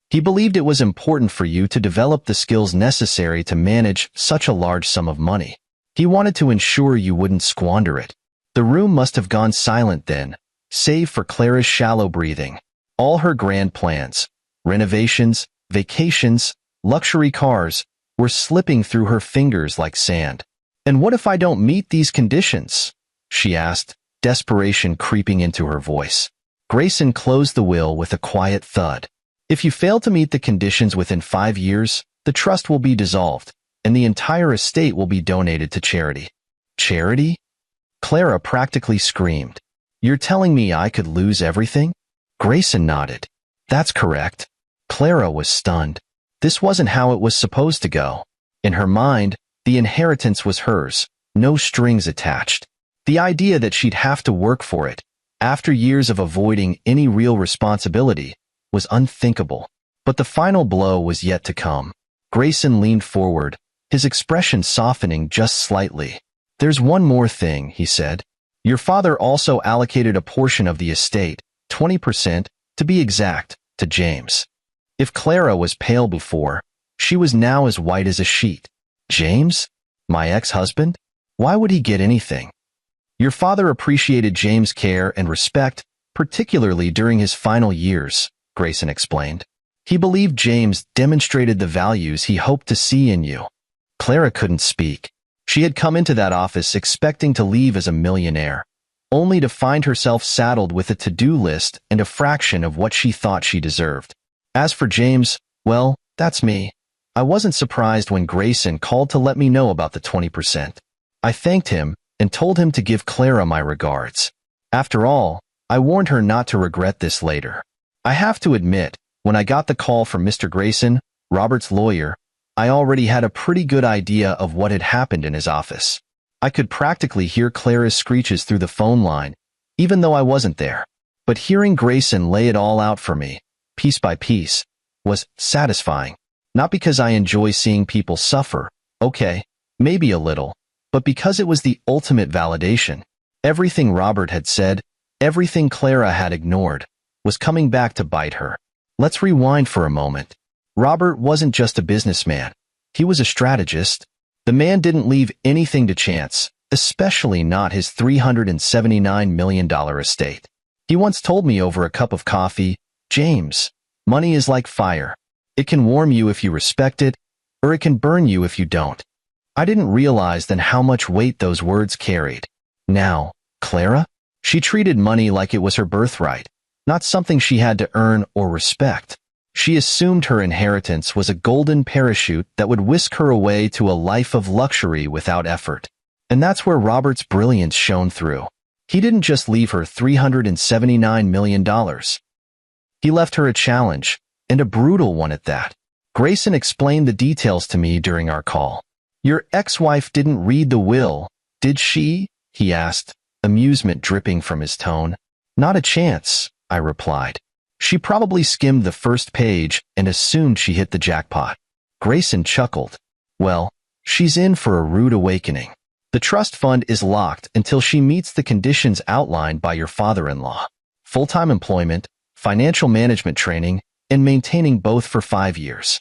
He believed it was important for you to develop the skills necessary to manage such a large sum of money. He wanted to ensure you wouldn't squander it." The room must have gone silent then, save for Clara's shallow breathing. All her grand plans, renovations, vacations, luxury cars, were slipping through her fingers like sand. "And what if I don't meet these conditions?" she asked, desperation creeping into her voice. Grayson closed the will with a quiet thud. "If you fail to meet the conditions within 5 years, the trust will be dissolved, and the entire estate will be donated to charity." "Charity?" Clara practically screamed. "You're telling me I could lose everything?" Grayson nodded. "That's correct." Clara was stunned. This wasn't how it was supposed to go. In her mind, the inheritance was hers, no strings attached. The idea that she'd have to work for it, after years of avoiding any real responsibility, was unthinkable. But the final blow was yet to come. Grayson leaned forward, his expression softening just slightly. "There's one more thing," he said. "Your father also allocated a portion of the estate, 20%, to be exact, to James." If Clara was pale before, she was now as white as a sheet. "James? My ex-husband? Why would he get anything?" "Your father appreciated James' care and respect, particularly during his final years," Grayson explained. "He believed James demonstrated the values he hoped to see in you." Clara couldn't speak. She had come into that office expecting to leave as a millionaire, only to find herself saddled with a to-do list and a fraction of what she thought she deserved. As for James, well, that's me. I wasn't surprised when Grayson called to let me know about the 20%. I thanked him and told him to give Clara my regards. After all, I warned her not to regret this later. I have to admit, when I got the call from Mr. Grayson, Robert's lawyer, I already had a pretty good idea of what had happened in his office. I could practically hear Clara's screeches through the phone line, even though I wasn't there. But hearing Grayson lay it all out for me, piece by piece, was satisfying. Not because I enjoy seeing people suffer, okay, maybe a little, but because it was the ultimate validation. Everything Robert had said, everything Clara had ignored, was coming back to bite her. Let's rewind for a moment. Robert wasn't just a businessman. He was a strategist. The man didn't leave anything to chance, especially not his $379 million estate. He once told me over a cup of coffee, "James, money is like fire. It can warm you if you respect it, or it can burn you if you don't." I didn't realize then how much weight those words carried. Now, Clara? She treated money like it was her birthright, not something she had to earn or respect. She assumed her inheritance was a golden parachute that would whisk her away to a life of luxury without effort. And that's where Robert's brilliance shone through. He didn't just leave her $379 million. He left her a challenge, and a brutal one at that. Grayson explained the details to me during our call. "Your ex-wife didn't read the will, did she?" he asked, amusement dripping from his tone. "Not a chance," I replied. "She probably skimmed the first page and assumed she hit the jackpot." Grayson chuckled. "Well, she's in for a rude awakening. The trust fund is locked until she meets the conditions outlined by your father-in-law. Full-time employment, financial management training, and maintaining both for 5 years."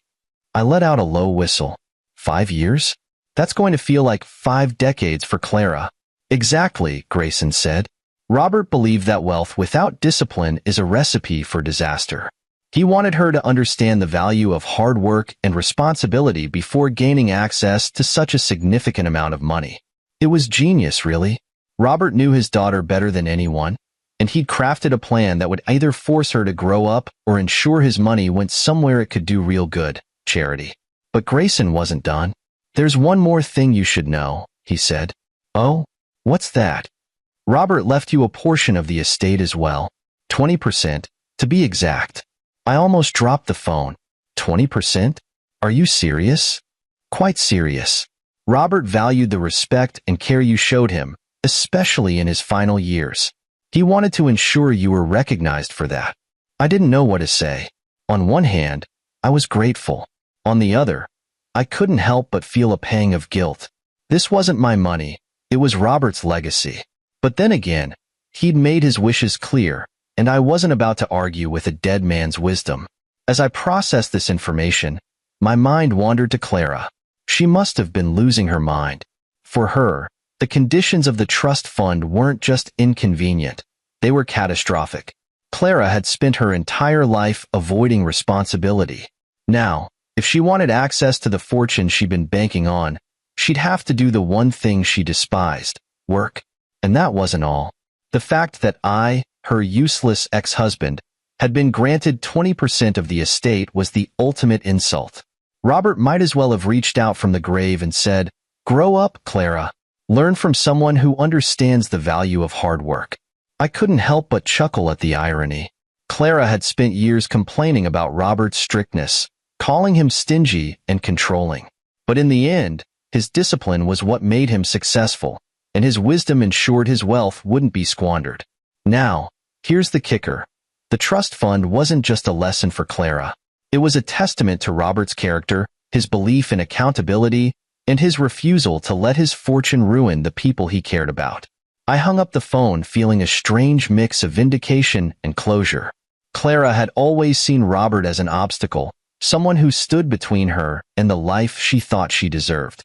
I let out a low whistle. 5 years? That's going to feel like 5 decades for Clara. "Exactly," Grayson said. Robert believed that wealth without discipline is a recipe for disaster. He wanted her to understand the value of hard work and responsibility before gaining access to such a significant amount of money. It was genius, really. Robert knew his daughter better than anyone, and he'd crafted a plan that would either force her to grow up or ensure his money went somewhere it could do real good, charity. But Grayson wasn't done. "There's one more thing you should know," he said. "Oh? What's that?" "Robert left you a portion of the estate as well. 20%, to be exact." I almost dropped the phone. 20%? Are you serious?" "Quite serious. Robert valued the respect and care you showed him, especially in his final years. He wanted to ensure you were recognized for that." I didn't know what to say. On one hand, I was grateful. On the other, I couldn't help but feel a pang of guilt. This wasn't my money, it was Robert's legacy. But then again, he'd made his wishes clear, and I wasn't about to argue with a dead man's wisdom. As I processed this information, my mind wandered to Clara. She must have been losing her mind. For her, the conditions of the trust fund weren't just inconvenient, they were catastrophic. Clara had spent her entire life avoiding responsibility. Now, if she wanted access to the fortune she'd been banking on, she'd have to do the one thing she despised, work. And that wasn't all. The fact that I, her useless ex-husband, had been granted 20% of the estate was the ultimate insult. Robert might as well have reached out from the grave and said, "Grow up, Clara. Learn from someone who understands the value of hard work." I couldn't help but chuckle at the irony. Clara had spent years complaining about Robert's strictness, calling him stingy and controlling. But in the end, his discipline was what made him successful, and his wisdom ensured his wealth wouldn't be squandered. Now, here's the kicker. The trust fund wasn't just a lesson for Clara. It was a testament to Robert's character, his belief in accountability, and his refusal to let his fortune ruin the people he cared about. I hung up the phone feeling a strange mix of vindication and closure. Clara had always seen Robert as an obstacle, someone who stood between her and the life she thought she deserved.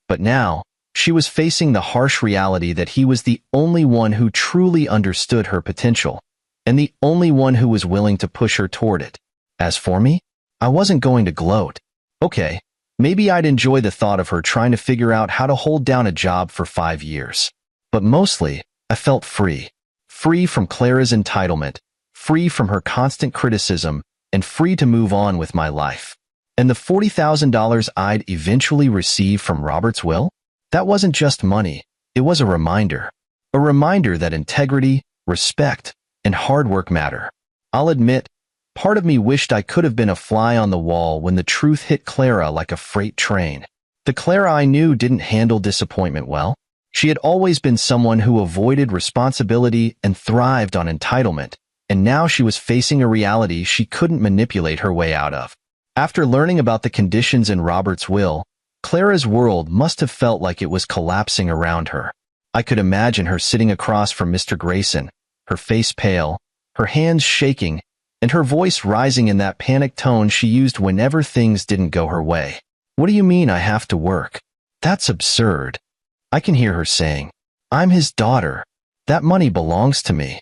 But now, she was facing the harsh reality that he was the only one who truly understood her potential, and the only one who was willing to push her toward it. As for me, I wasn't going to gloat. Okay, maybe I'd enjoy the thought of her trying to figure out how to hold down a job for 5 years. But mostly, I felt free. Free from Clara's entitlement, free from her constant criticism, and free to move on with my life. And the $40,000 I'd eventually receive from Robert's will? That wasn't just money, it was a reminder. A reminder that integrity, respect, and hard work matter. I'll admit, part of me wished I could have been a fly on the wall when the truth hit Clara like a freight train. The Clara I knew didn't handle disappointment well. She had always been someone who avoided responsibility and thrived on entitlement, and now she was facing a reality she couldn't manipulate her way out of. After learning about the conditions in Robert's will, Clara's world must have felt like it was collapsing around her. I could imagine her sitting across from Mr. Grayson, her face pale, her hands shaking, and her voice rising in that panicked tone she used whenever things didn't go her way. "What do you mean I have to work? That's absurd." I can hear her saying, "I'm his daughter. That money belongs to me."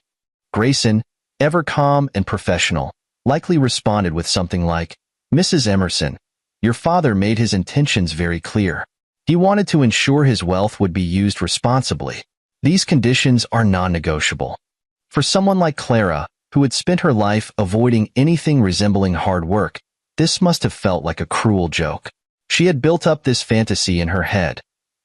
Grayson, ever calm and professional, likely responded with something like, "Mrs. Emerson, your father made his intentions very clear. He wanted to ensure his wealth would be used responsibly. These conditions are non-negotiable. For someone like Clara, who had spent her life avoiding anything resembling hard work, this must have felt like a cruel joke. She had built up this fantasy in her head,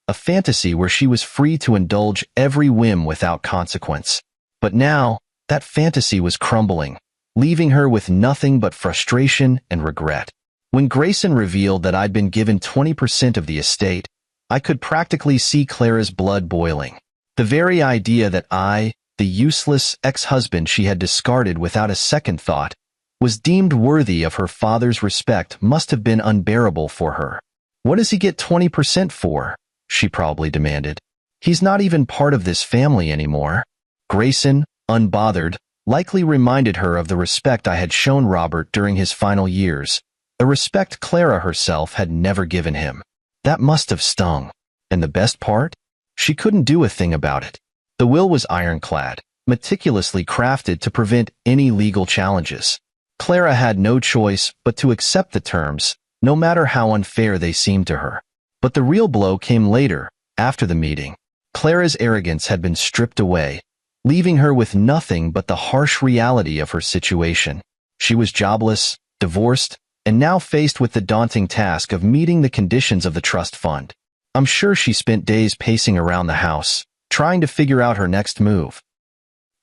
a fantasy where she was free to indulge every whim without consequence. But now, that fantasy was crumbling, leaving her with nothing but frustration and regret. When Grayson revealed that I'd been given 20% of the estate, I could practically see Clara's blood boiling. The very idea that I, the useless ex-husband she had discarded without a second thought, was deemed worthy of her father's respect must have been unbearable for her. "What does he get 20% for?" she probably demanded. "He's not even part of this family anymore." Grayson, unbothered, likely reminded her of the respect I had shown Robert during his final years, a respect Clara herself had never given him. That must have stung. And the best part? She couldn't do a thing about it. The will was ironclad, meticulously crafted to prevent any legal challenges. Clara had no choice but to accept the terms, no matter how unfair they seemed to her. But the real blow came later, after the meeting. Clara's arrogance had been stripped away, leaving her with nothing but the harsh reality of her situation. She was jobless, divorced, and now faced with the daunting task of meeting the conditions of the trust fund. I'm sure she spent days pacing around the house, trying to figure out her next move.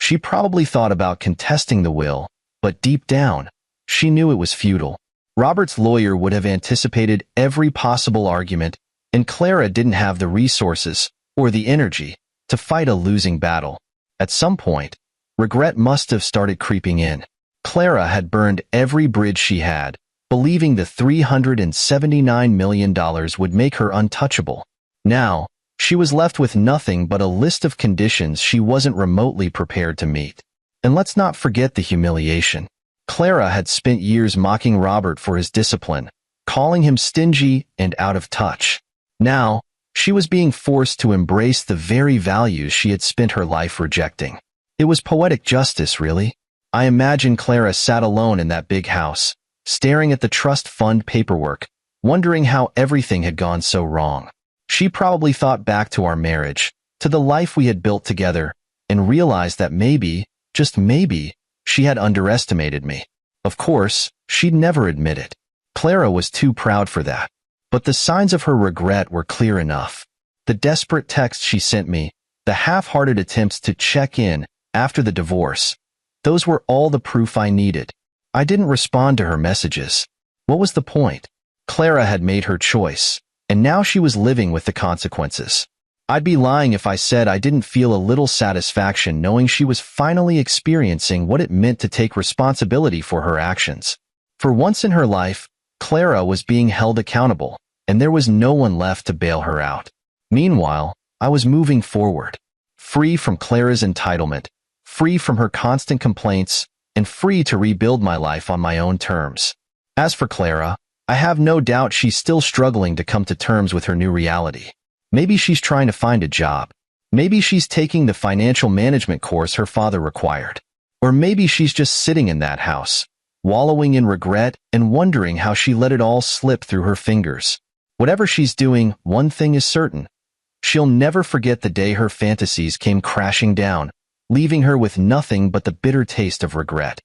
She probably thought about contesting the will, but deep down, she knew it was futile. Robert's lawyer would have anticipated every possible argument, and Clara didn't have the resources or the energy to fight a losing battle. At some point, regret must have started creeping in. Clara had burned every bridge she had, believing the $379 million would make her untouchable. Now, she was left with nothing but a list of conditions she wasn't remotely prepared to meet. And let's not forget the humiliation. Clara had spent years mocking Robert for his discipline, calling him stingy and out of touch. Now, she was being forced to embrace the very values she had spent her life rejecting. It was poetic justice, really. I imagine Clara sat alone in that big house, staring at the trust fund paperwork, wondering how everything had gone so wrong. She probably thought back to our marriage, to the life we had built together, and realized that maybe, just maybe, she had underestimated me. Of course, she'd never admit it. Clara was too proud for that. But the signs of her regret were clear enough. The desperate texts she sent me, the half-hearted attempts to check in after the divorce, those were all the proof I needed. I didn't respond to her messages. What was the point? Clara had made her choice, and now she was living with the consequences. I'd be lying if I said I didn't feel a little satisfaction knowing she was finally experiencing what it meant to take responsibility for her actions. For once in her life, Clara was being held accountable, and there was no one left to bail her out. Meanwhile, I was moving forward, free from Clara's entitlement, free from her constant complaints, and free to rebuild my life on my own terms. As for Clara, I have no doubt she's still struggling to come to terms with her new reality. Maybe she's trying to find a job. Maybe she's taking the financial management course her father required. Or maybe she's just sitting in that house, wallowing in regret and wondering how she let it all slip through her fingers. Whatever she's doing, one thing is certain. She'll never forget the day her fantasies came crashing down, leaving her with nothing but the bitter taste of regret.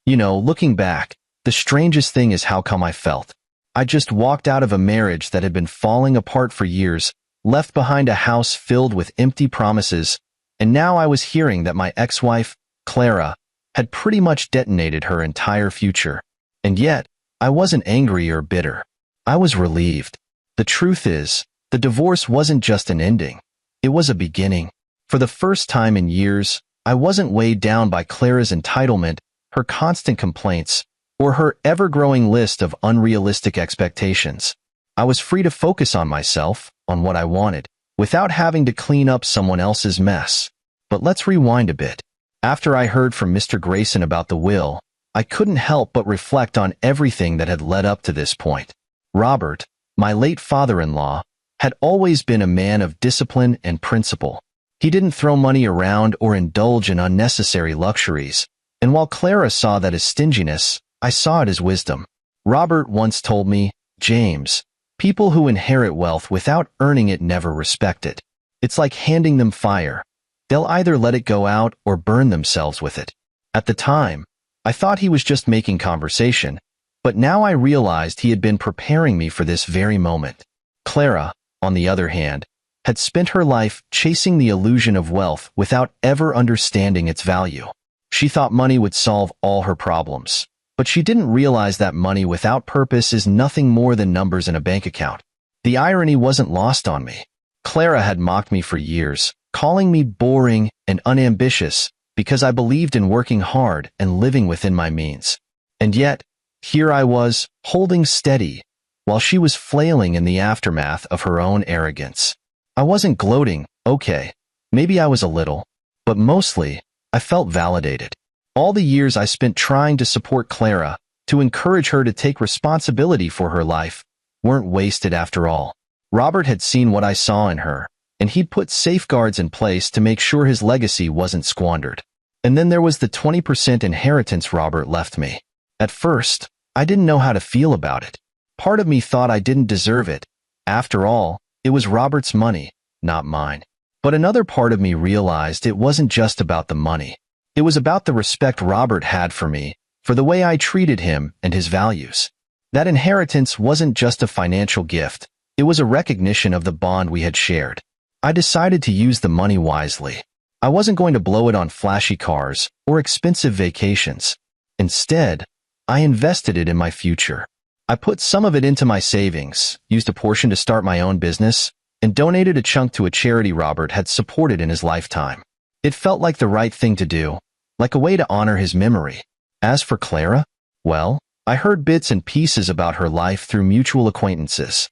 You know, looking back, the strangest thing is how come I felt. I just walked out of a marriage that had been falling apart for years, left behind a house filled with empty promises, and now I was hearing that my ex-wife, Clara, had pretty much detonated her entire future. And yet, I wasn't angry or bitter. I was relieved. The truth is, the divorce wasn't just an ending. It was a beginning. For the first time in years, I wasn't weighed down by Clara's entitlement, her constant complaints, or her ever-growing list of unrealistic expectations. I was free to focus on myself, on what I wanted, without having to clean up someone else's mess. But let's rewind a bit. After I heard from Mr. Grayson about the will, I couldn't help but reflect on everything that had led up to this point. Robert, my late father-in-law, had always been a man of discipline and principle. He didn't throw money around or indulge in unnecessary luxuries, and while Clara saw that as stinginess, I saw it as wisdom. Robert once told me, "James, people who inherit wealth without earning it never respect it. It's like handing them fire. They'll either let it go out or burn themselves with it. At the time, I thought he was just making conversation, but now I realized he had been preparing me for this very moment. Clara, on the other hand, had spent her life chasing the illusion of wealth without ever understanding its value. She thought money would solve all her problems, but she didn't realize that money without purpose is nothing more than numbers in a bank account. The irony wasn't lost on me. Clara had mocked me for years, calling me boring and unambitious because I believed in working hard and living within my means. And yet, here I was, holding steady, while she was flailing in the aftermath of her own arrogance. I wasn't gloating, okay, maybe I was a little, but mostly, I felt validated. All the years I spent trying to support Clara, to encourage her to take responsibility for her life, weren't wasted after all. Robert had seen what I saw in her, and he'd put safeguards in place to make sure his legacy wasn't squandered. And then there was the 20% inheritance Robert left me. At first, I didn't know how to feel about it. Part of me thought I didn't deserve it. After all, it was Robert's money, not mine. But another part of me realized it wasn't just about the money. It was about the respect Robert had for me, for the way I treated him and his values. That inheritance wasn't just a financial gift, it was a recognition of the bond we had shared. I decided to use the money wisely. I wasn't going to blow it on flashy cars or expensive vacations. Instead, I invested it in my future. I put some of it into my savings, used a portion to start my own business, and donated a chunk to a charity Robert had supported in his lifetime. It felt like the right thing to do, like a way to honor his memory. As for Clara, well, I heard bits and pieces about her life through mutual acquaintances.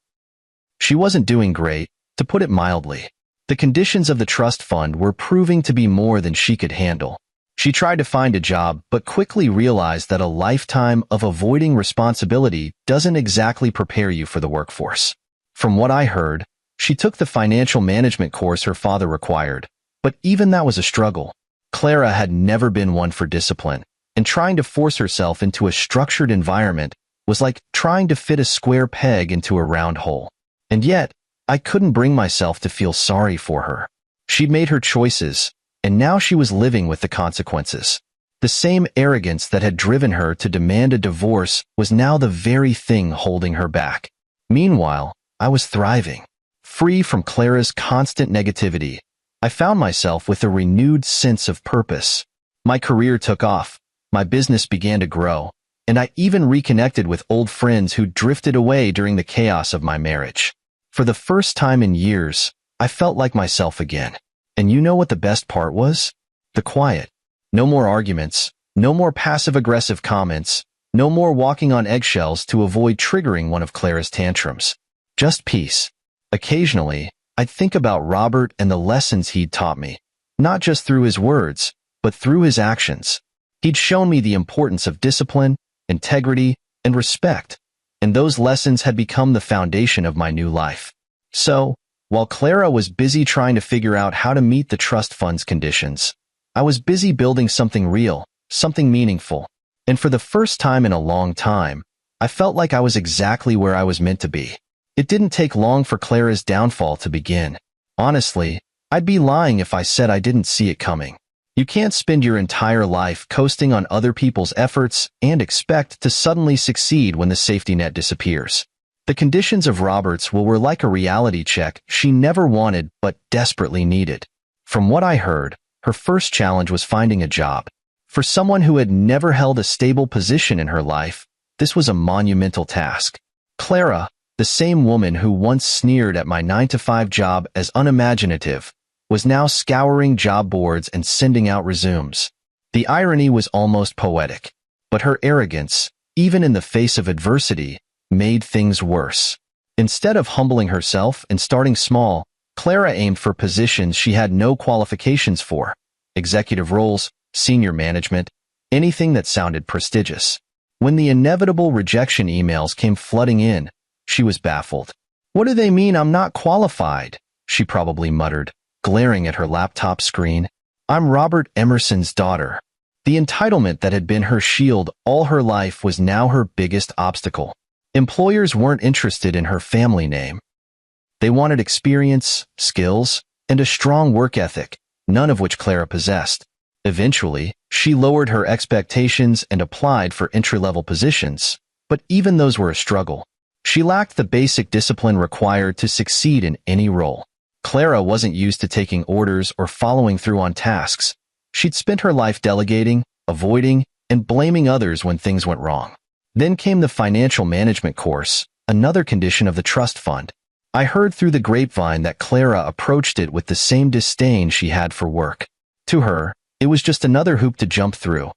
She wasn't doing great, to put it mildly. The conditions of the trust fund were proving to be more than she could handle. She tried to find a job, but quickly realized that a lifetime of avoiding responsibility doesn't exactly prepare you for the workforce. From what I heard, she took the financial management course her father required, but even that was a struggle. Clara had never been one for discipline, and trying to force herself into a structured environment was like trying to fit a square peg into a round hole. And yet, I couldn't bring myself to feel sorry for her. She'd made her choices, and now she was living with the consequences. The same arrogance that had driven her to demand a divorce was now the very thing holding her back. Meanwhile, I was thriving. Free from Clara's constant negativity, I found myself with a renewed sense of purpose. My career took off, my business began to grow, and I even reconnected with old friends who drifted away during the chaos of my marriage. For the first time in years, I felt like myself again. And you know what the best part was? The quiet. No more arguments, no more passive-aggressive comments, no more walking on eggshells to avoid triggering one of Clara's tantrums. Just peace. Occasionally, I'd think about Robert and the lessons he'd taught me, not just through his words, but through his actions. He'd shown me the importance of discipline, integrity, and respect, and those lessons had become the foundation of my new life. So, while Clara was busy trying to figure out how to meet the trust fund's conditions, I was busy building something real, something meaningful. And for the first time in a long time, I felt like I was exactly where I was meant to be. It didn't take long for Clara's downfall to begin. Honestly, I'd be lying if I said I didn't see it coming. You can't spend your entire life coasting on other people's efforts and expect to suddenly succeed when the safety net disappears. The conditions of Robert's will were like a reality check she never wanted but desperately needed. From what I heard, her first challenge was finding a job. For someone who had never held a stable position in her life, this was a monumental task. Clara, the same woman who once sneered at my 9-to-5 job as unimaginative, was now scouring job boards and sending out resumes. The irony was almost poetic, but her arrogance, even in the face of adversity, made things worse. Instead of humbling herself and starting small, Clara aimed for positions she had no qualifications for: executive roles, senior management, anything that sounded prestigious. When the inevitable rejection emails came flooding in, she was baffled. "What do they mean I'm not qualified?" she probably muttered, glaring at her laptop screen. "I'm Robert Emerson's daughter." The entitlement that had been her shield all her life was now her biggest obstacle. Employers weren't interested in her family name. They wanted experience, skills, and a strong work ethic, none of which Clara possessed. Eventually, she lowered her expectations and applied for entry-level positions, but even those were a struggle. She lacked the basic discipline required to succeed in any role. Clara wasn't used to taking orders or following through on tasks. She'd spent her life delegating, avoiding, and blaming others when things went wrong. Then came the financial management course, another condition of the trust fund. I heard through the grapevine that Clara approached it with the same disdain she had for work. To her, it was just another hoop to jump through,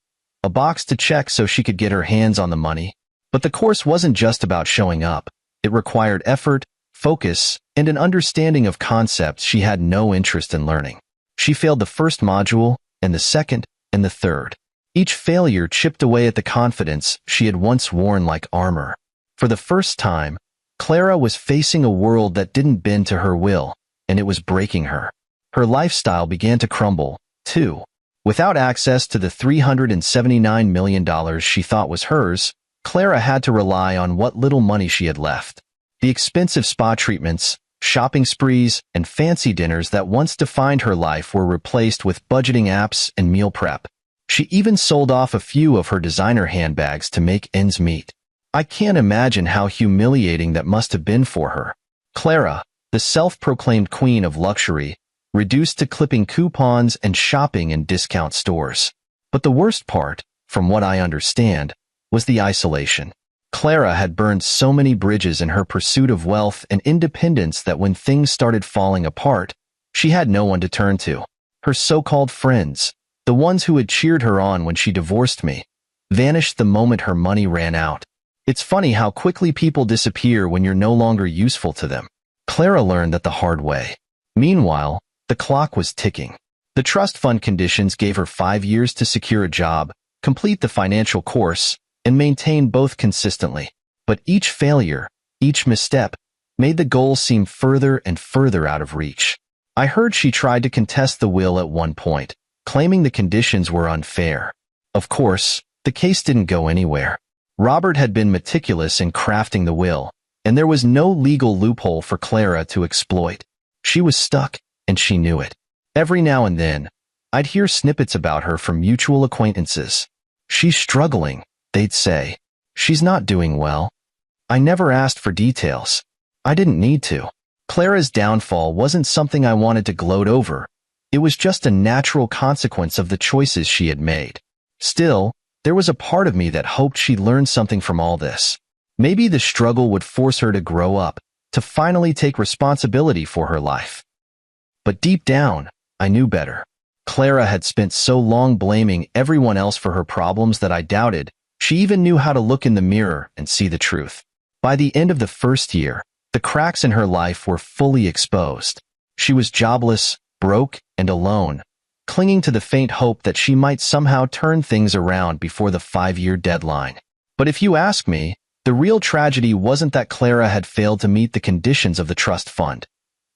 a box to check so she could get her hands on the money. But the course wasn't just about showing up. It required effort, focus, and an understanding of concepts she had no interest in learning. She failed the first module, and the second, and the third. Each failure chipped away at the confidence she had once worn like armor. For the first time, Clara was facing a world that didn't bend to her will, and it was breaking her. Her lifestyle began to crumble, too. Without access to the $379 million she thought was hers, Clara had to rely on what little money she had left. The expensive spa treatments, shopping sprees, and fancy dinners that once defined her life were replaced with budgeting apps and meal prep. She even sold off a few of her designer handbags to make ends meet. I can't imagine how humiliating that must have been for her. Clara, the self-proclaimed queen of luxury, reduced to clipping coupons and shopping in discount stores. But the worst part, from what I understand, was the isolation. Clara had burned so many bridges in her pursuit of wealth and independence that when things started falling apart, she had no one to turn to. Her so-called friends, the ones who had cheered her on when she divorced me, vanished the moment her money ran out. It's funny how quickly people disappear when you're no longer useful to them. Clara learned that the hard way. Meanwhile, the clock was ticking. The trust fund conditions gave her 5 years to secure a job, complete the financial course, and maintain both consistently. But each failure, each misstep, made the goal seem further and further out of reach. I heard she tried to contest the will at one point, claiming the conditions were unfair. Of course, the case didn't go anywhere. Robert had been meticulous in crafting the will, and there was no legal loophole for Clara to exploit. She was stuck, and she knew it. Every now and then, I'd hear snippets about her from mutual acquaintances. "She's struggling," they'd say. "She's not doing well." I never asked for details. I didn't need to. Clara's downfall wasn't something I wanted to gloat over. It was just a natural consequence of the choices she had made. Still, there was a part of me that hoped she'd learn something from all this. Maybe the struggle would force her to grow up, to finally take responsibility for her life. But deep down, I knew better. Clara had spent so long blaming everyone else for her problems that I doubted she even knew how to look in the mirror and see the truth. By the end of the first year, the cracks in her life were fully exposed. She was jobless, broke, and alone, clinging to the faint hope that she might somehow turn things around before the 5-year deadline. But if you ask me, the real tragedy wasn't that Clara had failed to meet the conditions of the trust fund.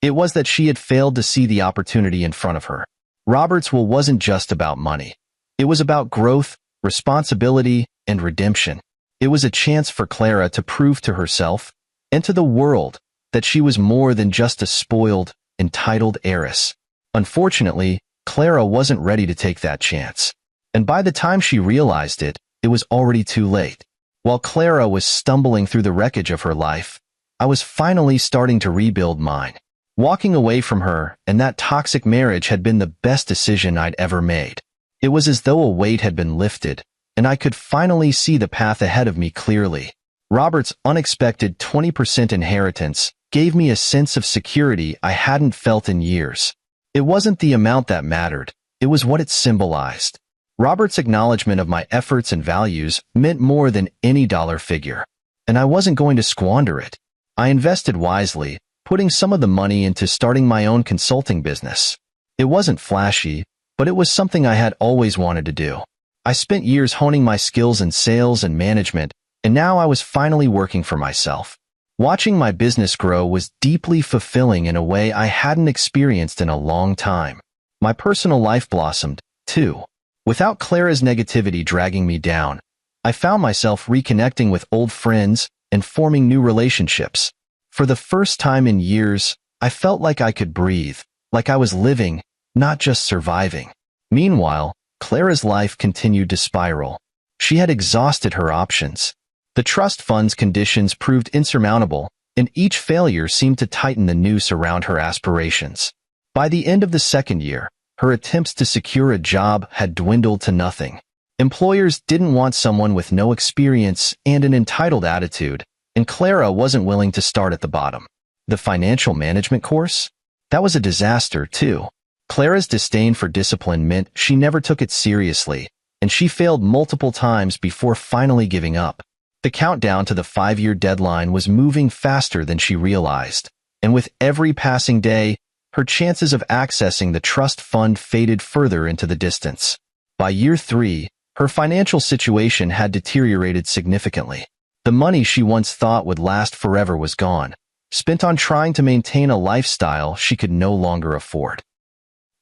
It was that she had failed to see the opportunity in front of her. Robert's will wasn't just about money. It was about growth, responsibility, and redemption. It was a chance for Clara to prove to herself and to the world that she was more than just a spoiled, entitled heiress. Unfortunately, Clara wasn't ready to take that chance. And by the time she realized it, it was already too late. While Clara was stumbling through the wreckage of her life, I was finally starting to rebuild mine. Walking away from her and that toxic marriage had been the best decision I'd ever made. It was as though a weight had been lifted, and I could finally see the path ahead of me clearly. Robert's unexpected 20% inheritance gave me a sense of security I hadn't felt in years. It wasn't the amount that mattered, it was what it symbolized. Robert's acknowledgement of my efforts and values meant more than any dollar figure, and I wasn't going to squander it. I invested wisely, putting some of the money into starting my own consulting business. It wasn't flashy, but it was something I had always wanted to do. I spent years honing my skills in sales and management, and now I was finally working for myself. Watching my business grow was deeply fulfilling in a way I hadn't experienced in a long time. My personal life blossomed, too. Without Clara's negativity dragging me down, I found myself reconnecting with old friends and forming new relationships. For the first time in years, I felt like I could breathe, like I was living, not just surviving. Meanwhile, Clara's life continued to spiral. She had exhausted her options. The trust fund's conditions proved insurmountable, and each failure seemed to tighten the noose around her aspirations. By the end of the second year, her attempts to secure a job had dwindled to nothing. Employers didn't want someone with no experience and an entitled attitude, and Clara wasn't willing to start at the bottom. The financial management course? That was a disaster, too. Clara's disdain for discipline meant she never took it seriously, and she failed multiple times before finally giving up. The countdown to the 5-year deadline was moving faster than she realized, and with every passing day, her chances of accessing the trust fund faded further into the distance. By year 3, her financial situation had deteriorated significantly. The money she once thought would last forever was gone, spent on trying to maintain a lifestyle she could no longer afford.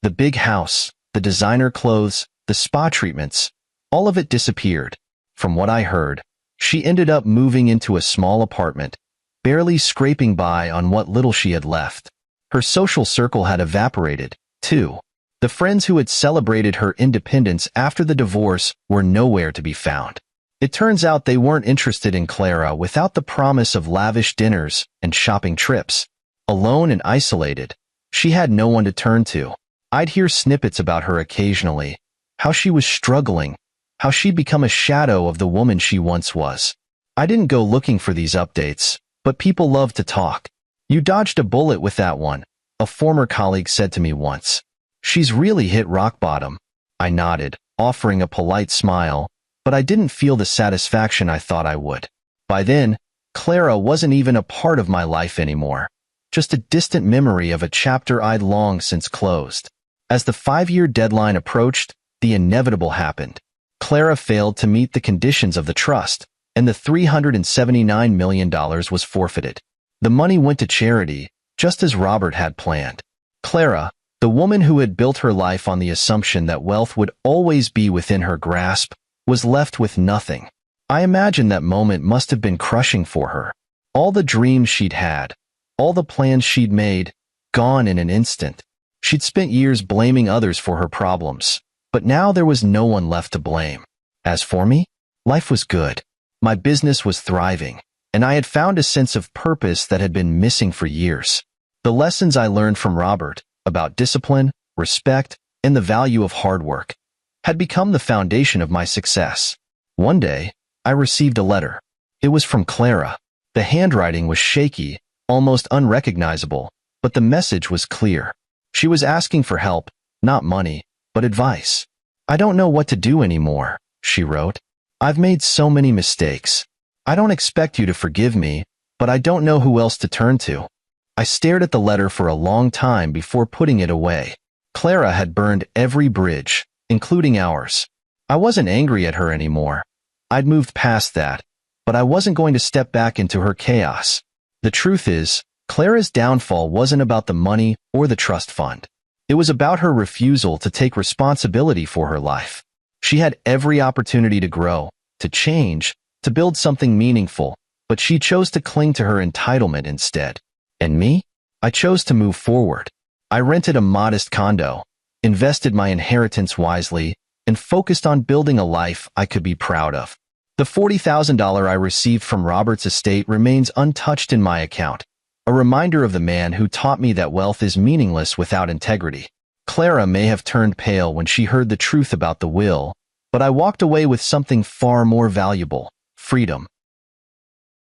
The big house, the designer clothes, the spa treatments, all of it disappeared. From what I heard, she ended up moving into a small apartment, barely scraping by on what little she had left. Her social circle had evaporated, too. The friends who had celebrated her independence after the divorce were nowhere to be found. It turns out they weren't interested in Clara without the promise of lavish dinners and shopping trips. Alone and isolated, she had no one to turn to. I'd hear snippets about her occasionally, how she was struggling, how she'd become a shadow of the woman she once was. I didn't go looking for these updates, but people love to talk. "You dodged a bullet with that one," a former colleague said to me once. "She's really hit rock bottom." I nodded, offering a polite smile, but I didn't feel the satisfaction I thought I would. By then, Clara wasn't even a part of my life anymore, just a distant memory of a chapter I'd long since closed. As the 5-year deadline approached, the inevitable happened. Clara failed to meet the conditions of the trust, and the $379 million was forfeited. The money went to charity, just as Robert had planned. Clara, the woman who had built her life on the assumption that wealth would always be within her grasp, was left with nothing. I imagine that moment must have been crushing for her. All the dreams she'd had, all the plans she'd made, gone in an instant. She'd spent years blaming others for her problems, but now there was no one left to blame. As for me, life was good. My business was thriving, and I had found a sense of purpose that had been missing for years. The lessons I learned from Robert about discipline, respect, and the value of hard work had become the foundation of my success. One day, I received a letter. It was from Clara. The handwriting was shaky, almost unrecognizable, but the message was clear. She was asking for help, not money, but advice. "I don't know what to do anymore," she wrote. "I've made so many mistakes. I don't expect you to forgive me, but I don't know who else to turn to." I stared at the letter for a long time before putting it away. Clara had burned every bridge, including ours. I wasn't angry at her anymore. I'd moved past that, but I wasn't going to step back into her chaos. The truth is, Clara's downfall wasn't about the money or the trust fund. It was about her refusal to take responsibility for her life. She had every opportunity to grow, to change, to build something meaningful, but she chose to cling to her entitlement instead. And me? I chose to move forward. I rented a modest condo, invested my inheritance wisely, and focused on building a life I could be proud of. The $40,000 I received from Robert's estate remains untouched in my account, a reminder of the man who taught me that wealth is meaningless without integrity. Clara may have turned pale when she heard the truth about the will, but I walked away with something far more valuable: freedom.